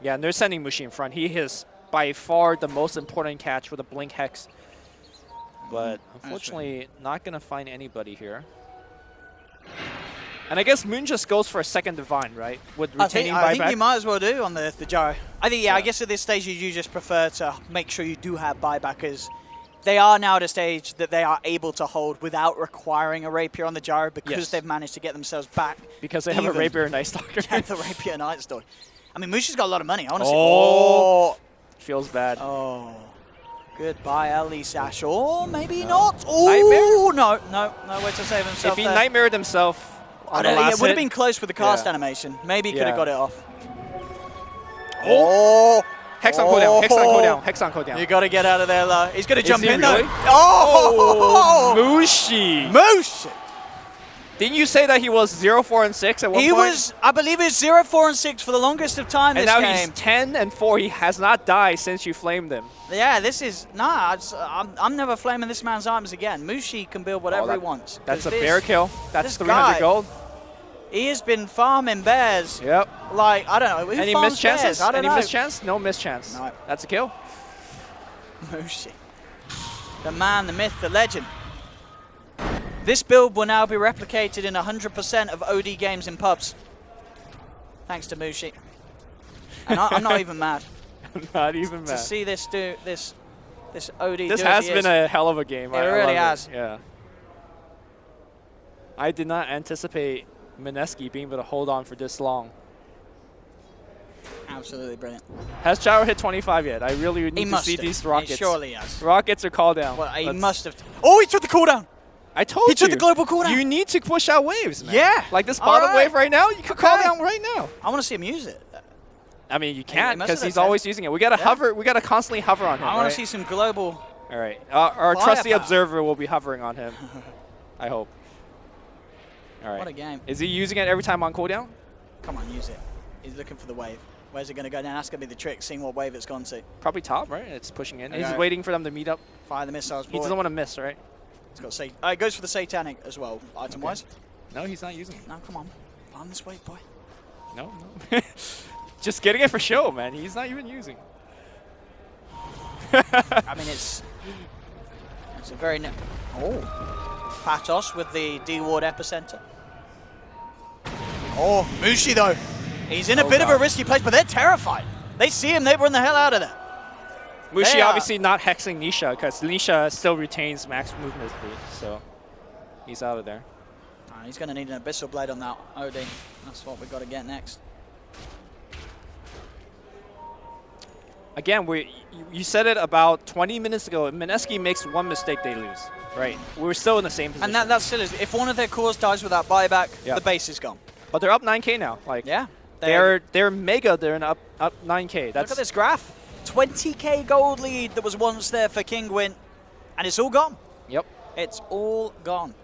Yeah, and they're sending Mushi in front. He is by far the most important catch with a Blink Hex. But unfortunately, not going to find anybody here. And I guess Moon just goes for a second Divine, right? With retaining buyback. I think you might as well do on the gyro. I think, I guess at this stage you just prefer to make sure you do have buybackers. They are now at a stage that they are able to hold without requiring a Rapier on the gyro because they've managed to get themselves back. Because they have a Rapier and Night Stalker. Yeah, the Rapier and Night Stalker. I mean, Mushi's got a lot of money, honestly. Feels bad. Oh. Goodbye, Elisash. Or maybe not. Oh, no way to save himself. If he Nightmared himself on the last it would have been close with the cast animation. Maybe he could have got it off. Hex on cooldown. Hex on cooldown. Hex on cooldown. You got to get out of there, low. He's going to jump he in, though. really? Oh! Mushi. Mushi! Didn't you say that he was 0-4 and 6 at one He point? was, I believe, he was 0-4 and 6 for the longest of time and this now game. he's 10 and 4. He has not died since you flamed him. Yeah, this is I'm never flaming this man's arms again. Mushi can build whatever he wants. That's a 'Cause bear kill. That's this 300 guy, gold. He has been farming bears. Yep. Like, I don't know. Who Any farms missed chances? bears? I don't Any know. missed chance? No missed chance. No. That's a kill. Mushi. The man, the myth, the legend. This build will now be replicated in 100% of OD games in pubs. Thanks to Mushi. And I'm not even mad. I'm not even To mad. see this OD This do has as he been is. a hell of a game. It I really love has. Yeah. I did not anticipate Mineski being able to hold on for this long. Absolutely brilliant. Has Gyro hit 25 yet? I really need He to must see have. these He rockets. surely has. Rockets are called down. Well, he Let's- must have. Oh, he took the cooldown. I told you. He took the global cooldown. You need to push out waves, man. Yeah. Like this All bottom right. wave right now, you could call Okay. down right now. I want to see him use it. I mean, you he can't must because have he's said- always using it. We gotta Yeah. hover. We gotta constantly hover on him. I want right? to see some global. All right. Our trusty Firepower. observer will be hovering on him. I hope. All right. What a game. Is he using it every time on cooldown? Come on, use it. He's looking for the wave. Where's it going to go down? That's going to be the trick, seeing what wave it's gone to. Probably top, right? It's pushing in. He's Okay. waiting for them to meet up. Fire the missiles, He boy. doesn't want to miss, right? It's got it goes for the satanic as well, item-wise. No, he's not using it. No, come on. Farm this wave, boy. No, no. Just getting it for show, man. He's not even using. I mean, it's a very... Oh. Patos with the D-Ward epicenter. Oh, Mushi, though. He's in a bit of a risky place, but they're terrified. They see him, they run the hell out of there. Mushi They are- obviously not hexing Nisha because Nisha still retains max movement speed, so he's out of there. He's going to need an Abyssal Blade on that OD. That's what we've got to get next. Again, you said it about 20 minutes ago. If Mineski makes one mistake, they lose. Right. We're still in the same position. And that still is. If one of their cores dies without buyback, Yeah. the base is gone. But they're up 9K now. Like Yeah. they're mega. They're in up 9K. That's Look at this graph. 20k gold lead that was once there for Kinguin, and it's all gone. Yep. It's all gone.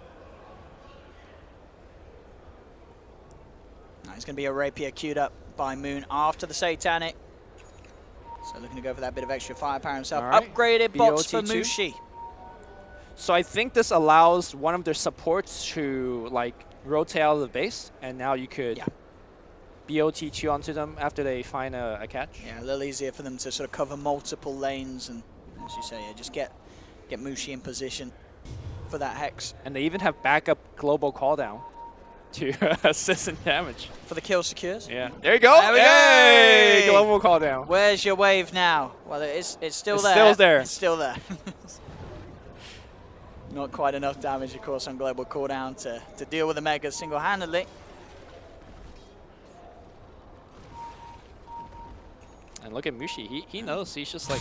Now, it's going to be a rapier queued up by Moon after the Satanic. So looking to go for that bit of extra firepower himself. All right. Upgraded bots for BOT2. Mushi. So I think this allows one of their supports to like rotate out of the base, and now you could Yeah. BOT2 onto them after they find a catch. Yeah, a little easier for them to sort of cover multiple lanes and, as you say, yeah, just get Mushi in position for that hex. And they even have backup global cooldown to assist in damage. For the kill secures. Yeah. There you go. There we Hey! go. Global cooldown. Where's your wave now? Well, it's still It's there. still there. It's still there. Not quite enough damage, of course, on global cooldown to deal with the Mega single-handedly. And look at Mushi. He knows. He's just like,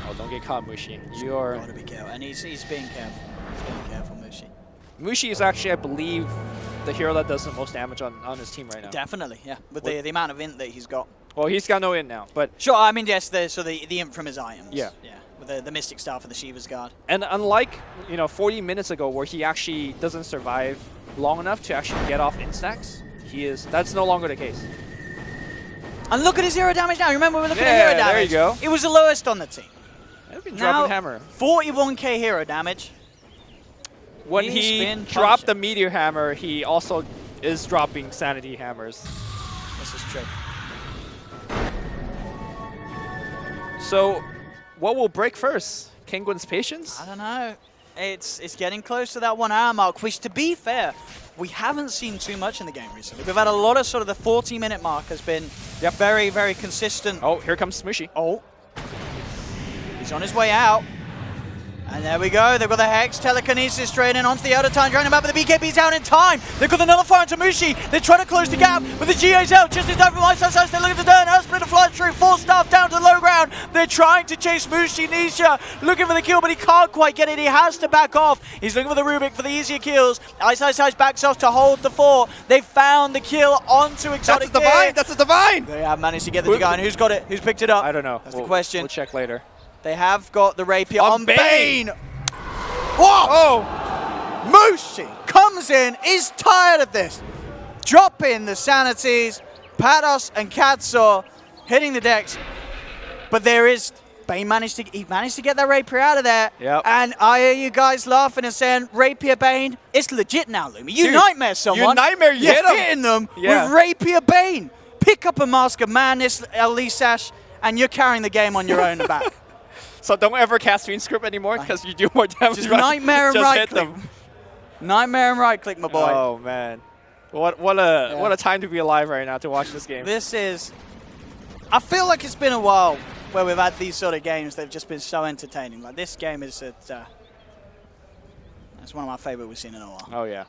oh, don't get caught, Mushi. You are. Gotta be careful, and he's being careful. He's being careful, Mushi. Mushi is actually, I believe, the hero that does the most damage on his team right now. Definitely, yeah. With the amount of int that he's got. Well, he's got no in now, but Sure, I mean, yes, the int from his items. Yeah. Yeah. With the Mystic Staff and the Shiva's Guard. and unlike 40 minutes ago where he actually doesn't survive long enough to actually get off instacks, that's no longer the case. And look at his hero damage now. Remember, we're looking Yeah, at hero there damage. you go. It was the lowest on the team. I've been Now, dropping hammer. 41k hero damage. When he's he been dropped punishing. the meteor hammer, he also is dropping sanity hammers. This is true. So, what will break first? Kinguin's patience? I don't know. It's getting close to that 1 hour mark, which, to be fair, we haven't seen too much in the game recently. We've had a lot of sort of the 40-minute mark has been very, very consistent. Oh, here comes Smushy. Oh. He's on his way out. And there we go, they've got the Hex, Telekinesis straight in onto the outer time, drawing him out, but the BKB's down in time. They've got the Nullifier onto Mushi. They're trying to close the gap, but the GA's out just in time from iSize. They're looking to turn. Earthsplitter flies through, 4 staff down to the low ground. They're trying to chase Mushi. Nisha looking for the kill, but he can't quite get it. He has to back off. He's looking for the Rubik for the easier kills. iSize backs off to hold the 4. They found the kill onto Exotic. That's a Divine! That's a Divine! They have managed to get the Divine. Who's got it? Who's picked it up? I don't know. That's the question. We'll check later. They have got the Rapier on Bane. Whoa! Oh! Mushi comes in, is tired of this. Dropping the Sanities, Pados and Katso hitting the decks. But there is, Bane managed to get that Rapier out of there. Yep. And I hear you guys laughing and saying, Rapier Bane, it's legit now, Lumi. You Dude, nightmare someone. You nightmare, you You're hit him. hitting them Yeah. with Rapier Bane. Pick up a Mask of Madness, Elisash, and you're carrying the game on your own back. So don't ever cast Fiend Script anymore because you do more damage. Just nightmare and Just right hit click. them. Nightmare and right click, my boy. Oh man, what a time to be alive right now to watch this game. This is, I feel like it's been a while where we've had these sort of games that have just been so entertaining. Like this game is, it's one of my favorite we've seen in a while. Oh yeah,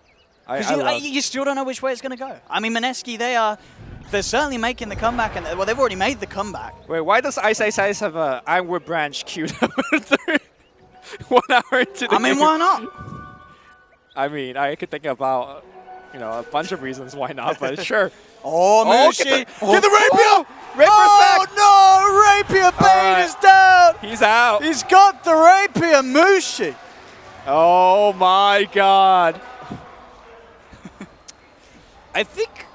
Because you still don't know which way it's going to go. I mean, Mineski, they're certainly making the comeback, and well, they've already made the comeback. Wait, why does iSize have a Ironwood branch queued up 1 hour into the I mean, game? why not? I mean, I could think about, a bunch of reasons why not, but sure. Oh, Mushi. Get the Rapier! Rapier's back! Oh, no! Rapier Bane is down! He's out. He's got the Rapier, Mushi. Oh my god. I think...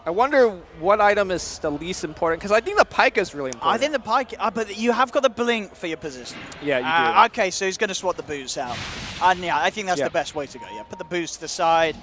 I wonder what item is the least important, because I think the Pika is really important. I think the Pike, but you have got the Blink for your position. Yeah, you do. Okay, so he's going to swap the boost out. And yeah, I think that's the best way to go. Yeah, put the boost to the side.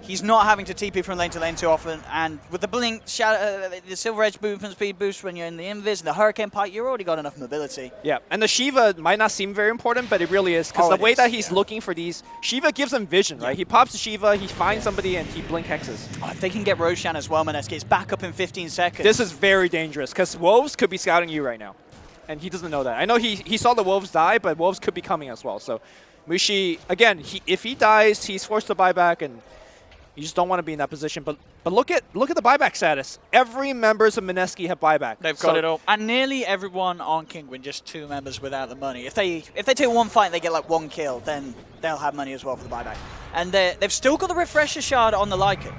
He's not having to TP from lane to lane too often, and with the Blink, the Silver Edge movement speed boost when you're in the Invis, and the Hurricane Pike, you've already got enough mobility. Yeah, and the Shiva might not seem very important, but it really is, because the way that he's looking for these, Shiva gives him vision, right? He pops the Shiva, he finds somebody, and he blink hexes. Oh, if they can get Roshan as well, Mineski, it's back up in 15 seconds. This is very dangerous, because Wolves could be scouting you right now, and he doesn't know that. I know he saw the Wolves die, but Wolves could be coming as well. So Mushi, again, if he dies, he's forced to buy back, and you just don't want to be in that position. But look at the buyback status. Every members of Mineski have buyback. They've got it all. And nearly everyone on Kinguin, just 2 members without the money. If they take one fight and they get like 1 kill, then they'll have money as well for the buyback. And they've still got the Refresher Shard on the Lycan.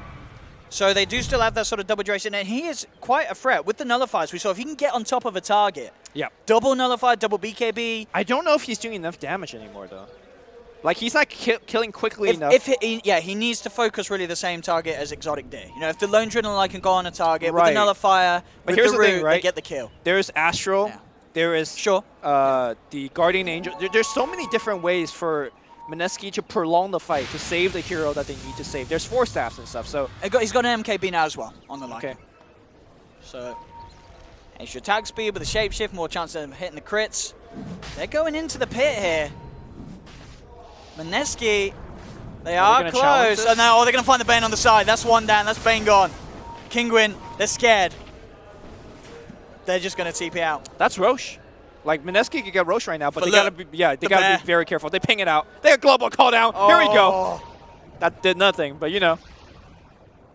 So they do still have that sort of double duration. And he is quite a threat. With the Nullifiers, we saw if he can get on top of a target, double Nullifier, double BKB. I don't know if he's doing enough damage anymore, though. Like, he's not killing quickly enough. He needs to focus really the same target as Exotic D. If the Lone Adrenaline can go on a target with the Nullifier, with the Root, they get the kill. There's Astral. Yeah. There is the Guardian Angel. There's so many different ways for Mineski to prolong the fight, to save the hero that they need to save. There's 4 staffs and stuff. So he's got an MKB now as well on the line. Okay. So extra attack speed with the shapeshift, more chance of hitting the crits. They're going into the pit here. Mineski, they are close. Oh, no, they're going to find the Bane on the side. That's one down. That's Bane gone. Kinguin, they're scared. They're just going to TP out. That's Roche. Like, Mineski could get Roche right now, but they got to be very careful. They ping it out. They got global call down. Oh. Here we go. That did nothing, but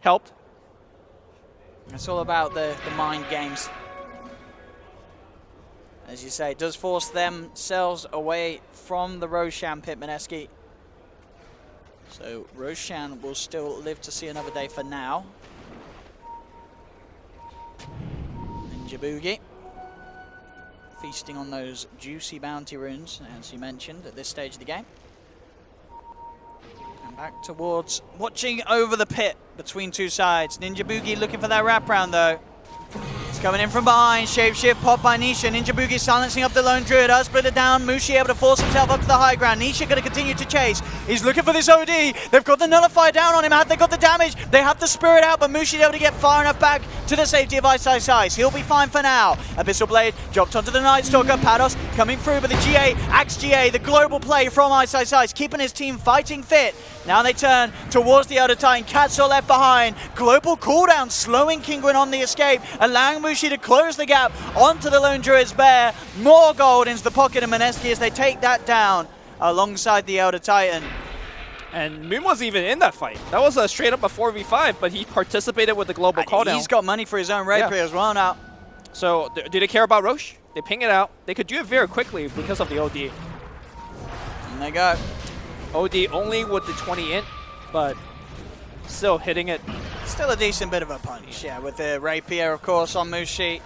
helped. It's all about the mind games. As you say, it does force themselves away from the Roshan pit, Mineski. So Roshan will still live to see another day for now. Ninja Boogie. Feasting on those juicy bounty runes, as you mentioned, at this stage of the game. And back towards watching over the pit between 2 sides. Ninja Boogie looking for that wraparound, though. It's coming in from behind. Shapeshift popped by Nisha. Ninja Boogie silencing up the lone druid. Split it down. Mushi able to force himself up to the high ground. Nisha going to continue to chase. He's looking for this OD. They've got the Nullifier down on him. Have they got the damage? They have the Spirit out, but Mushi's able to get far enough back to the safety of iSize. He'll be fine for now. Abyssal Blade dropped onto the Night Stalker. Pados coming through, but the GA, Axe GA, the global play from iSize, keeping his team fighting fit. Now they turn towards the outer time. Katso left behind. Global cooldown slowing Kinguin on the escape, allowing Mushi to close the gap onto the Lone Druid's Bear. More gold into the pocket of Mineski as they take that down alongside the Elder Titan. And Moon wasn't even in that fight. That was a straight up a 4v5, but he participated with the global cooldown. He's got money for his own rapier as well now. So, do they care about Roche? They ping it out. They could do it very quickly because of the OD. And they go. OD only with the 20 int, but still hitting it. Still a decent bit of a punch, yeah, with the rapier, of course, on Mushi.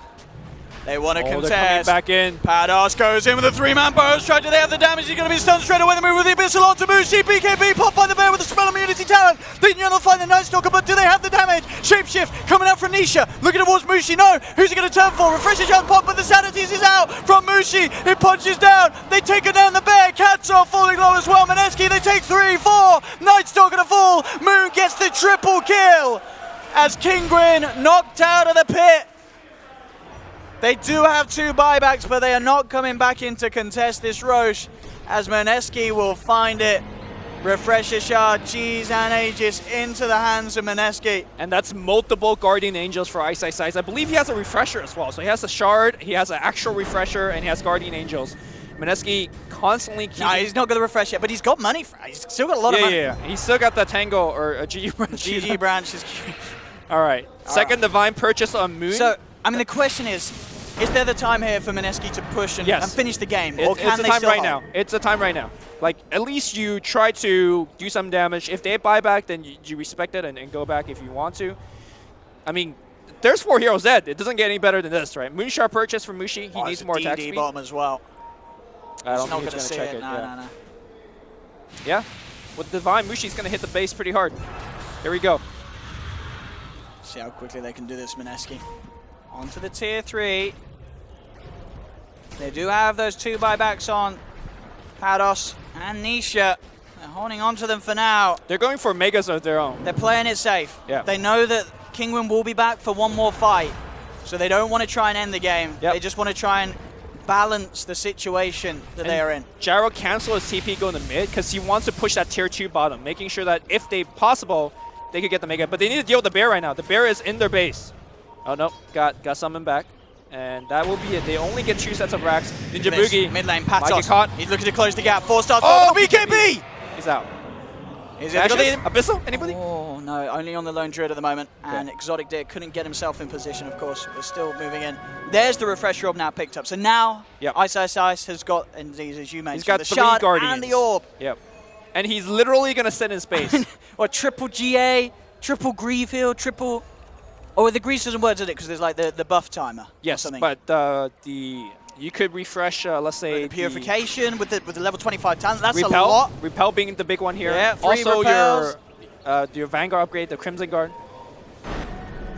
They want to They're coming contest. back in. Pados goes in with a 3-man burst. Try to they have the damage. He's going to be stunned straight away. The move with the Abyssal onto Mushi. BKB popped by the bear with the spell immunity talent. They nearly find the Night Stalker, but do they have the damage? Shapeshift coming out from Nisha. Looking towards Mushi. No. Who's he going to turn for? Refresher jump pop, but the Sanities is out from Mushi. It punches down. They take it down the bear. Cats are falling low as well. Mineski, they take 3, 4. Night Stalker to fall. Moon gets the triple kill as Kinguin knocked out of the pit. They do have 2 buybacks, but they are not coming back in to contest this Roche, as Mineski will find it. Refresher Shard, G's and Aegis into the hands of Mineski. And that's multiple Guardian Angels for Ice Ice Ice. I believe he has a Refresher as well. So he has a Shard, he has an actual Refresher, and he has Guardian Angels. Mineski constantly keeping... No, he's not going to refresh yet, but he's got money. He's still got a lot of money. Yeah. He's still got the Tango or a GG branch. GG branch is... All right. Second Divine Purchase on Moon. So, I mean, the question is there the time here for Mineski to push and, and finish the game? Or can it's the they time still right hold? now. It's the time right now. Like, at least you try to do some damage. If they buy back, then you respect it and go back if you want to. I mean, there's 4 heroes dead. It doesn't get any better than this, right? Moonshard Purchase from Mushi. He needs more attack speed. bomb as well. I don't He's not think going to he's see going to check it. it. No. Yeah. With Divine, Mushi's going to hit the base pretty hard. Here we go. See how quickly they can do this, Mineski. Onto the tier 3. They do have those 2 buybacks on Pados and Nisha. They're holding on to them for now. They're going for Megas of their own. They're playing it safe. Yeah. They know that Kinguin will be back for one more fight, so they don't want to try and end the game. Yep. They just want to try and balance the situation that they are in. Jaro cancel his TP going to mid because he wants to push that tier 2 bottom, making sure that if they possible, they could get the Mega. But they need to deal with the bear right now. The bear is in their base. Oh, no. Got summoned back. And that will be it. They only get 2 sets of racks. Ninja Boogie. Mid lane, Might get Patos. caught. He's looking to close the gap. 4 stars Oh, for the BKB! He's out. Is it Ashes? Abyssal? Anybody? Oh, no. Only on the Lone Druid at the moment. And Exotic Deer couldn't get himself in position, of course. We're still moving in. There's the Refresher Orb now picked up. So now, Ice Ice Ice has got, indeed, as you mentioned, He's got the 3 Shard Guardians. and the Orb. Yep. And he's literally going to sit in space. Or triple GA, triple Grieve Heal, triple... Oh, the Grease doesn't work, does it? Because there's like the buff timer. Yes, or something. but you could refresh, let's say... The Purification with the level 25 talent, that's Repel, a lot. Repel being the big one here. Yeah, 3 also repels. your Vanguard upgrade, the Crimson Guard.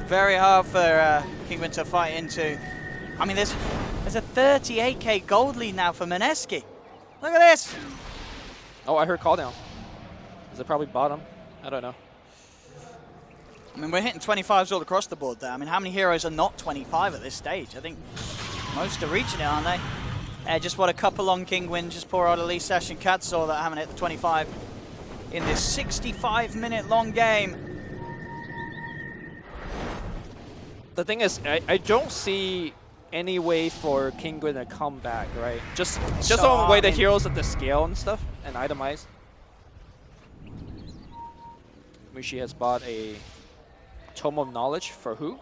Very hard for Kinguin to fight into. I mean, there's a 38k gold lead now for Mineski. Look at this. Oh, I heard call down. Is it probably bottom? I don't know. I mean, we're hitting 25s all across the board there. I mean, how many heroes are not 25 at this stage? I think most are reaching it, aren't they? Just what a couple on Kinguin. Just poor old Elise Sash and Katsaw that haven't hit the 25 in this 65-minute long game. The thing is, I don't see any way for Kinguin to come back, right? Just on way the heroes at the scale and stuff and itemize. Mushi has bought a Tome of Knowledge for who?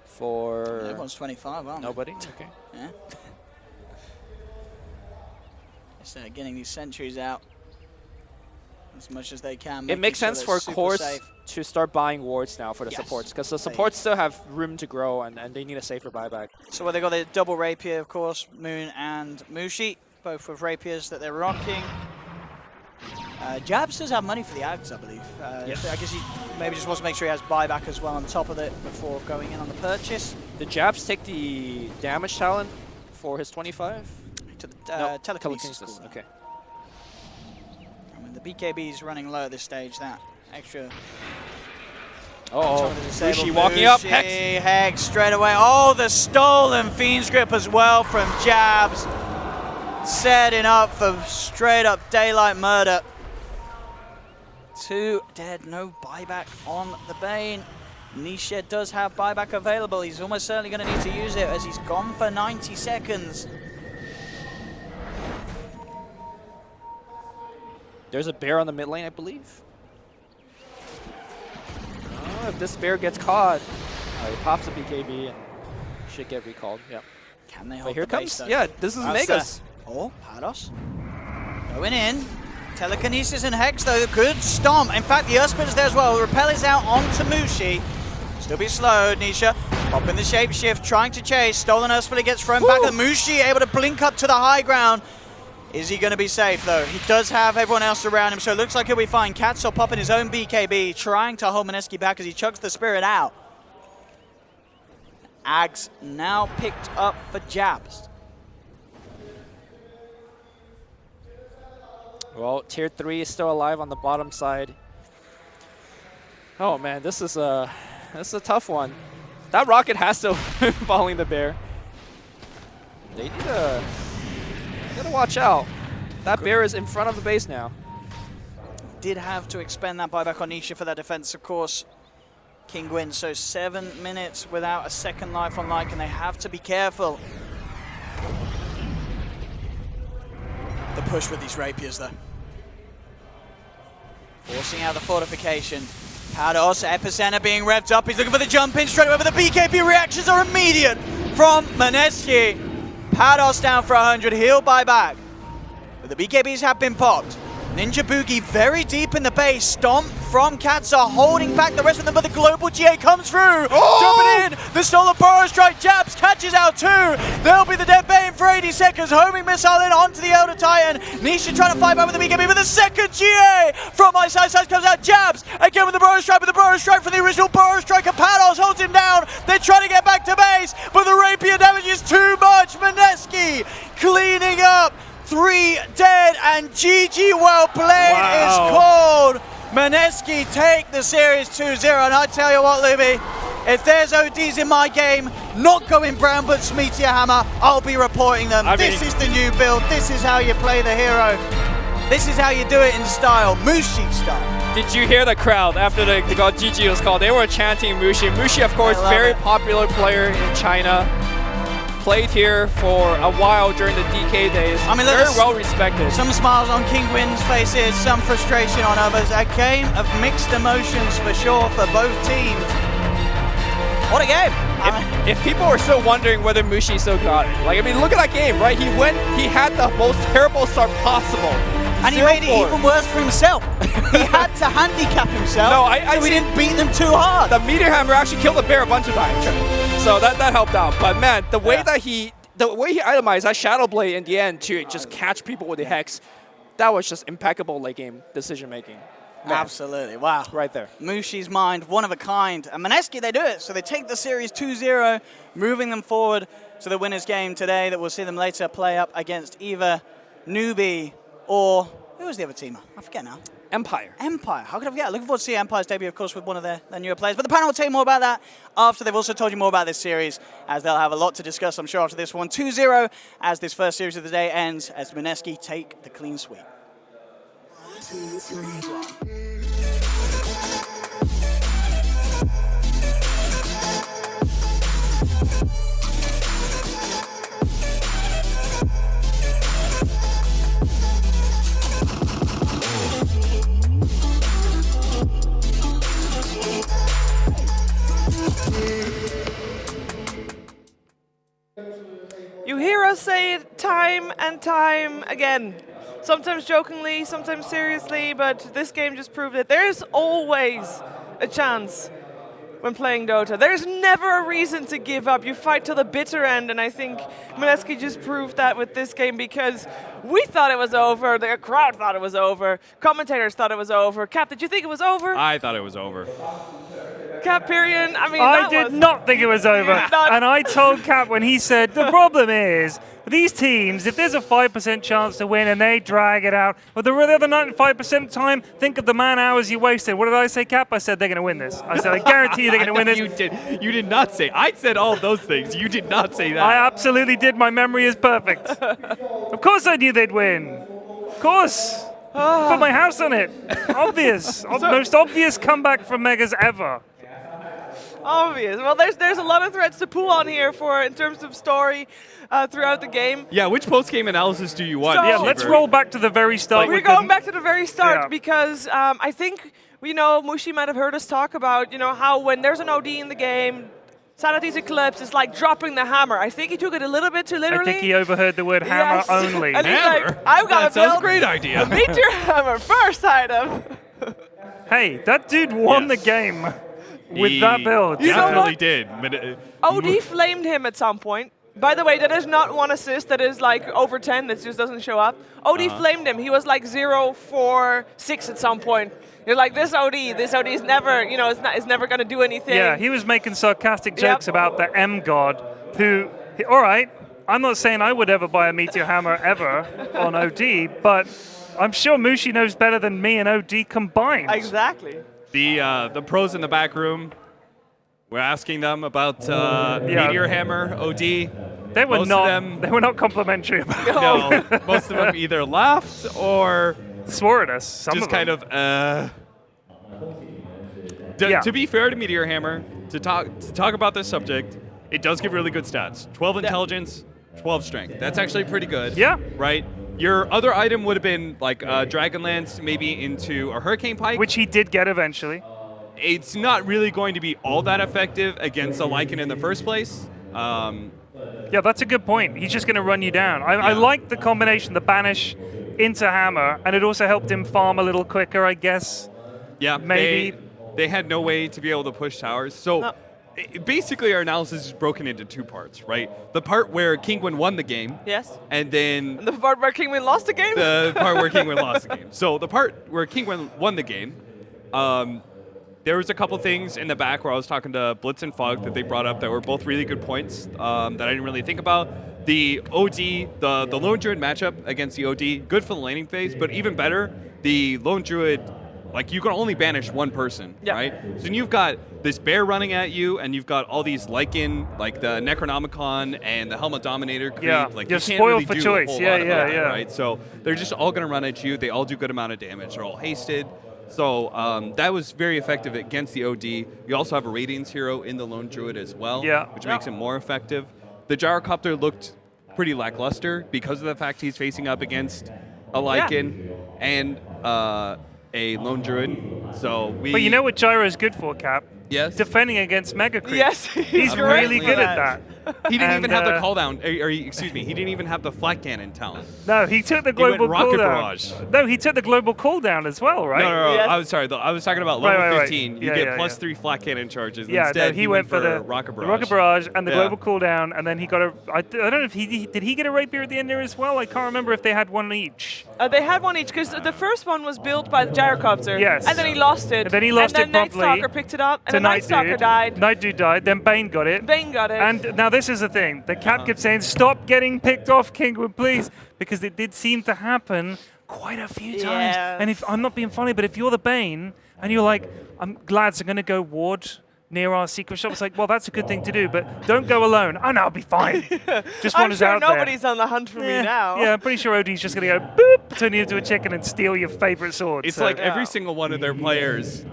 For... Everyone's 25, aren't nobody? Okay. Yeah. Just getting these sentries out as much as they can. It makes sense for cores safe. to start buying wards now for the supports, because the supports still have room to grow and they need a safer buyback. So they got the double rapier, of course, Moon and Mushi, both with rapiers that they're rocking. Jabs does have money for the ads, I believe. Yes. I guess he maybe just wants to make sure he has buyback as well on top of it before going in on the purchase. The Jabs take the damage talent for his 25? To the No, telekinesis. Cool, okay. I mean, the BKB is running low at this stage. That extra. Uh-oh. Mushi walking up. Hex straight away. Oh, the stolen Fiend's Grip as well from Jabs. Setting up for straight up daylight murder. 2 dead, no buyback on the Bane. Nisha does have buyback available. He's almost certainly going to need to use it as he's gone for 90 seconds. There's a bear on the mid lane, I believe. Oh, if this bear gets caught, he pops a BKB and should get recalled. Yeah. Can they hold But here the comes, base, though? yeah, this is Megas. Oh, Pados. Going in. Telekinesis and Hex, though. Good stomp. In fact, the Ursp is there as well. Repel is out onto Mushi. Still be slowed. Nisha popping the shapeshift, trying to chase. Stolen Ursp gets thrown back. And Mushi able to blink up to the high ground. Is he going to be safe, though? He does have everyone else around him, so it looks like he'll be fine. Katso popping his own BKB, trying to hold Mineski back as he chugs the Spirit out. Ags now picked up for Jabs. Well, tier 3 is still alive on the bottom side. Oh man, this is a tough one. That rocket has to following the bear. They need to gotta watch out. That bear is in front of the base now. Did have to expend that buyback on Nisha for that defense, of course. Kinguin, so 7 minutes without a second life on Lycan, and they have to be careful. The push with these rapiers, though. Forcing out the fortification. Pados, Epicenter being revved up. He's looking for the jump in straight away, but the BKB reactions are immediate from Mineski. Pados down for 100, he'll buy back. But the BKBs have been popped. Ninja Boogie very deep in the base. Stomp from Katsa holding back the rest of them, but the global GA comes through. Jumping in, the stolen Burrow Strike. Jabs catches out two. There'll be the dead Bane for 80 seconds. Homing missile in onto the Elder Titan. Nisha trying to fight back with the BKB, but the second GA from my side comes out. Jabs again with the Burrow Strike, but the Burrow Strike for the original Burrow Strike. And Pados holds him down. They're trying to get back to base, but the rapier damage is too much. Mineski cleaning up. 3 dead, and GG well played is called. Mineski take the series 2-0, and I tell you what, Luby, if there's ODs in my game, not going brown but Meteor Hammer, I'll be reporting them. This is the new build, this is how you play the hero. This is how you do it in style, Mushi style. Did you hear the crowd after the GG was called? They were chanting Mushi. Mushi, of course, very popular player in China. Played here for a while during the DK days. I mean, very well respected. Some smiles on Kinguin's faces, some frustration on others. A game of mixed emotions for sure for both teams. What a game! If people were still wondering whether Mushi still got it, like, I mean, look at that game, right? He had the most terrible start possible. And he made it even worse for himself. He had to handicap himself, so we didn't beat them too hard. The Meteor Hammer actually killed the bear a bunch of times, so that helped out. But man, the way he itemized that Shadow Blade in the end to just catch people with the Hex, that was just impeccable late game decision making. Man. Absolutely, wow. Right there. Mushi's mind, one of a kind. And Mineski, they do it. So they take the series 2-0, moving them forward to the winner's game today that we'll see them later play up against either Newbie or, who was the other teamer? I forget now. Empire. How could I forget? Looking forward to see Empire's debut, of course, with one of their newer players. But the panel will tell you more about that after they've also told you more about this series, as they'll have a lot to discuss, I'm sure, after this one. 2-0 as this first series of the day ends, as Mineski take the clean sweep. 1, 2, 3. You hear us say it time and time again. Sometimes jokingly, sometimes seriously, but this game just proved it. There's always a chance when playing Dota. There's never a reason to give up. You fight till the bitter end, and I think Mineski just proved that with this game, because we thought it was over, the crowd thought it was over, commentators thought it was over. Cap, did you think it was over? I thought it was over. Cap, Period. I mean, I did not think it was over. And I told Cap when he said, the problem is, these teams, if there's a 5% chance to win and they drag it out, but the other 95% of the time, think of the man hours you wasted. What did I say, Cap? I said they're going to win this. I said, I guarantee you they're going to win this. You did not say. I said all of those things. You did not say that. I absolutely did. My memory is perfect. Of course I knew they'd win. Of course. Put my house on it. Obvious. Most obvious comeback from Megas ever. Obvious. Well, there's a lot of threads to pull on here for in terms of story throughout the game. Yeah, which post-game analysis do you want? So- Yeah, let's roll back to the very start. We're with going the- back to the very start Yeah. because I think Mushi might have heard us talk about how when there's an OD in the game, Sanity's Eclipse is like dropping the hammer. I think he took it a little bit too I literally. think he overheard the word hammer Yes. only. And he's Hammer? like, I've got That to sounds build a great idea. a meteor hammer first item. Hey, that dude won the Yes. game with He that build. You know definitely what? did. OD flamed him at some point. By the way, that is not one assist. That is like over 10. That just doesn't show up. OD flamed him. He was like 0, 4, 6 at some point. You're like, this OD is never, it's never going to do anything. Yeah, he was making sarcastic Yep. jokes about the M God, who, all right, I'm not saying I would ever buy a Meteor Hammer ever on OD, but I'm sure Mushi knows better than me and OD combined. Exactly. The pros in the back room, we're asking them about Meteor Hammer, OD. They were most not. of them- They were not complimentary about it. No, most of them either laughed or Swore at us. Some just of them. kind of. Yeah. To be fair to Meteor Hammer, to talk about this subject, it does give really good stats. 12 intelligence, 12 strength. That's actually pretty good. Yeah. Right? Your other item would have been like Dragonlance, maybe into a Hurricane Pike. Which he did get eventually. It's not really going to be all that effective against a Lycan in the first place. Yeah, that's a good point. He's just going to run you down. I like the combination, the banish into hammer, and it also helped him farm a little quicker, I guess. Yeah, Maybe. they had no way to be able to push towers. So No. basically our analysis is broken into two parts, right? The part where Kinguin won the game, Yes. and then The part where Kinguin lost the game? the part where Kinguin lost the game. So the part where Kinguin won the game, there was a couple things in the back where I was talking to Blitz and Fog that they brought up that were both really good points that I didn't really think about. The OD, the Lone Druid matchup against the OD, good for the laning phase, but even better, the Lone Druid, like you can only banish one person, Yeah. right? So then you've got this bear running at you, and you've got all these Lycan, like the Necronomicon and the Helmet Dominator creep. Yeah, Like you're you can't spoiled really for do choice. A whole Yeah, lot about yeah, it, yeah. right? So they're just all going to run at you. They all do good amount of damage. They're all hasted. So that was very effective against the OD. You also have a Radiance hero in the Lone Druid as well, Yeah. which makes it more effective. The Gyrocopter looked pretty lackluster because of the fact he's facing up against a Lycan and a Lone Druid. So But you know what Gyro is good for, Cap? Yes. Defending against Mega Creep. Yes, He's great really for good at that. He didn't even And, have the uh, cooldown, excuse me, he didn't even have the flat cannon talent. No, he took the He went global Rocket cooldown. Barrage. No, he took the global cooldown as well, right? No, Yes. I was sorry. I was talking about level Right. 15. You Yeah, get yeah, plus yeah. 3 flat cannon charges. Yeah, Instead, no, he went for the Rocket Barrage. Rocket Barrage and the Yeah. global cooldown, and then he got a. I don't know if did he get a rapier at the end there as well. I can't remember if they had one each. They had one each because the first one was built by the Gyrocopter. Yes. And then he lost it. And then he lost and it then promptly Night Stalker picked it up, and to then Night Night Stalker Dude. died. Night Dude died. Then Bane got it. Bane got it. And now this is the thing. The Cap kept saying, "Stop getting picked off, Kinguin, please," because it did seem to happen quite a few times. Yeah. And if I'm not being funny, but if you're the Bane and you're like, "I'm glad I'm going to go ward near our secret shop," it's like, well, that's a good thing to do, but don't go alone. Oh no, I'll be fine. Just I'm want us sure out nobody's there. on the hunt for me now. Yeah, I'm pretty sure OD's just going to go boop, turn you into a chicken and steal your favorite sword. It's so. like every Yeah. single one of their players.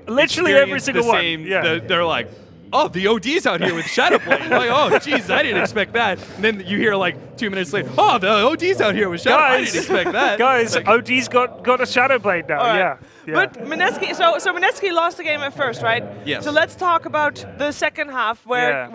literally every experience single the one. same, Yeah. They're like, oh, the OD's out here with Shadowblade. Like, oh, jeez, I didn't expect that. And then you hear like 2 minutes later, oh, the OD's out here with Shadow. I didn't expect that. Guys, Like, OD's got a Shadowblade now. All right. Yeah. Yeah. But Mineski, so Mineski lost the game at first, right? Yes. So let's talk about the second half where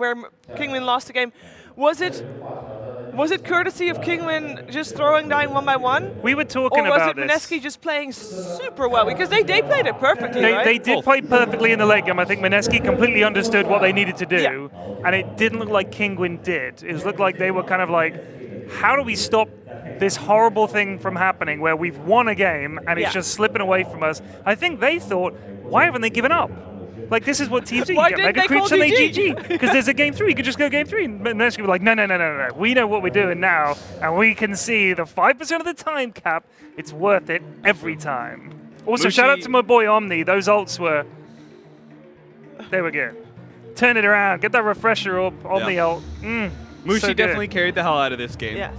Kinguin lost the game. Was it courtesy of Kinguin just dying one by one? we were talking Or was about it this. Mineski just playing super well? Because they played it perfectly, right? They did play perfectly in the late game. I think Mineski completely understood what they needed to do, and it didn't look like Kinguin did. It looked like they were kind of like, how do we stop this horrible thing from happening where we've won a game and it's Yeah. just slipping away from us? I think they thought, why haven't they given up? Like, this is what teams do. You Why get didn't mega they creeps call and they GG? GG. Because there's a game 3. You could just go game 3. And Mineski was like, no. We know what we're doing now. And we can see the 5% of the time, Cap, it's worth it every time. Also, shout out Mushi- to my boy Omni. Those ults were... They were good. Turn it around. Get that refresher up. Omni ult. Mushi so good. definitely carried the hell out of this game. Yes.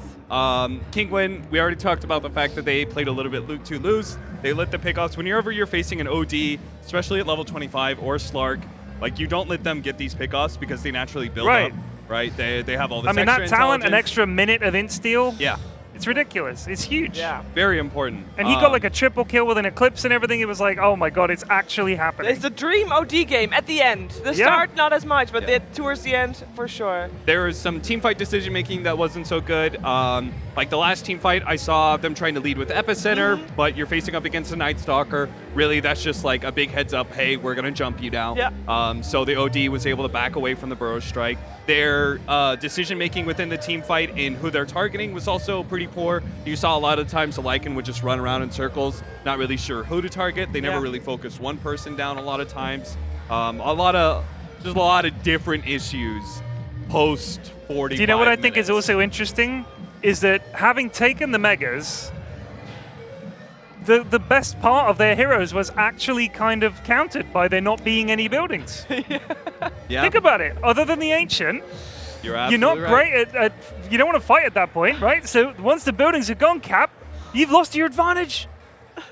Kinguin, we already talked about the fact that they played a little bit too loose. They let the pickoffs. Whenever you're facing an OD, especially at level 25 or Slark, Like, you don't let them get these pickoffs because they naturally build Right. up, right? They have all this I mean, extra that talent, an intelligence. extra minute of insta-steal, Yeah, it's ridiculous. It's huge. Yeah. very important. And he got like a triple kill with an eclipse and everything. It was like, oh my god, it's actually happening. It's the dream OD game at the end. The Yeah. start, not as much, but Yeah. towards the end, for sure. There was some team fight decision making that wasn't so good. Like the last team fight, I saw them trying to lead with Epicenter, but you're facing up against a Night Stalker. Really, that's just like a big heads up. Hey, we're gonna jump you now. Yeah. So the OD was able to back away from the Burrow Strike. Their decision making within the team fight in who they're targeting was also pretty poor. You saw a lot of times the Lycan would just run around in circles, not really sure who to target. They never Yeah. really focused one person down a lot of times. Just a lot of different issues post 40. Do you know what I think is also interesting? Is that having taken the Megas, the best part of their heroes was actually kind of countered by there not being any buildings. Yeah, Think about it. Other than the Ancient, you're you're not absolutely right. great at you don't want to fight at that point, right? So once the buildings are gone, Cap, you've lost your advantage.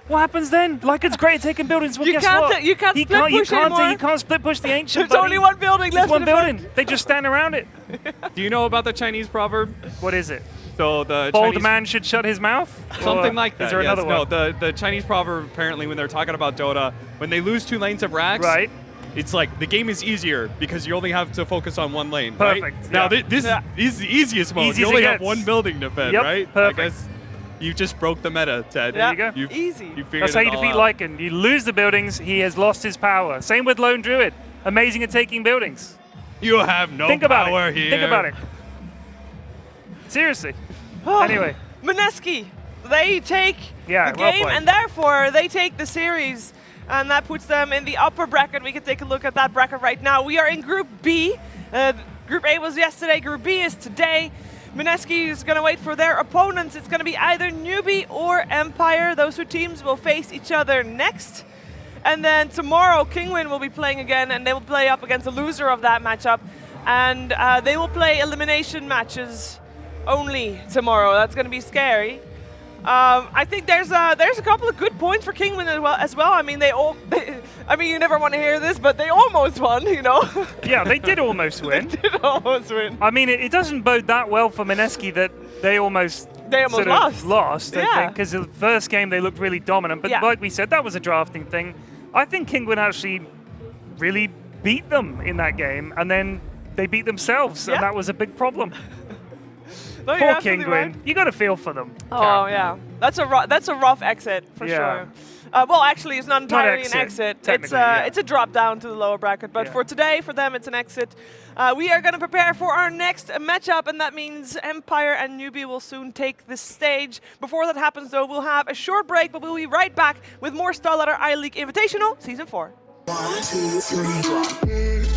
What happens then? Lycan's great at taking buildings. Well, You guess can't what? you can't He split push anymore. You can't split push the Ancient. There's buddy. only one building There's left. one in the front. building. They just stand around it. Do you know about the Chinese proverb? What is it? So the Bold Chinese, man should shut his mouth? something Or like that. Is there yes. another No, one? the Chinese proverb apparently when they're talking about Dota, when they lose 2 lanes of racks, Right. it's like the game is easier because you only have to focus on 1 lane. Perfect, Right? yeah. Now this is the easiest mode. Easy you as only it have gets. 1 building to defend, Yep, right? perfect. I guess you just broke the meta, Ted. Yeah. There you go. Easy. You figured That's how it you all defeat out. Lycan. You lose the buildings, he has lost his power. Same with Lone Druid. Amazing at taking buildings. You have no Think about power it. here. Think about it. Seriously. Anyway. Mineski, they take Yeah, the well game played. and therefore they take the series, and that puts them in the upper bracket. We can take a look at that bracket right now. We are in Group B. Group A was yesterday, Group B is today. Mineski is going to wait for their opponents. It's going to be either Newbie or Empire. Those 2 teams will face each other next. And then tomorrow, Kinguin will be playing again, and they will play up against the loser of that matchup. And they will play elimination matches only tomorrow. That's going to be scary. I think there's a couple of good points for Kinguin as well. I mean, I mean, you never want to hear this, but they almost won, you know. Yeah, they did almost win. Did almost win. I mean, it doesn't bode that well for Mineski that they almost sort of lost. I Yeah. think, because the first game they looked really dominant. But Yeah. like we said, that was a drafting thing. I think Kinguin actually really beat them in that game, and then they beat themselves, Yeah. and that was a big problem. No, you're Poor absolutely Kinguin. right. You got to feel for them. Oh yeah, that's a rough exit for Yeah. sure. Well, actually, it's not entirely exit, an exit. It's technically, yeah. it's a drop down to the lower bracket. But Yeah. for today, for them, it's an exit. We are going to prepare for our next matchup, and that means Empire and Newbie will soon take the stage. Before that happens, though, we'll have a short break, but we'll be right back with more StarLadder I-League Invitational Season 4. 1, 2, 3, drop.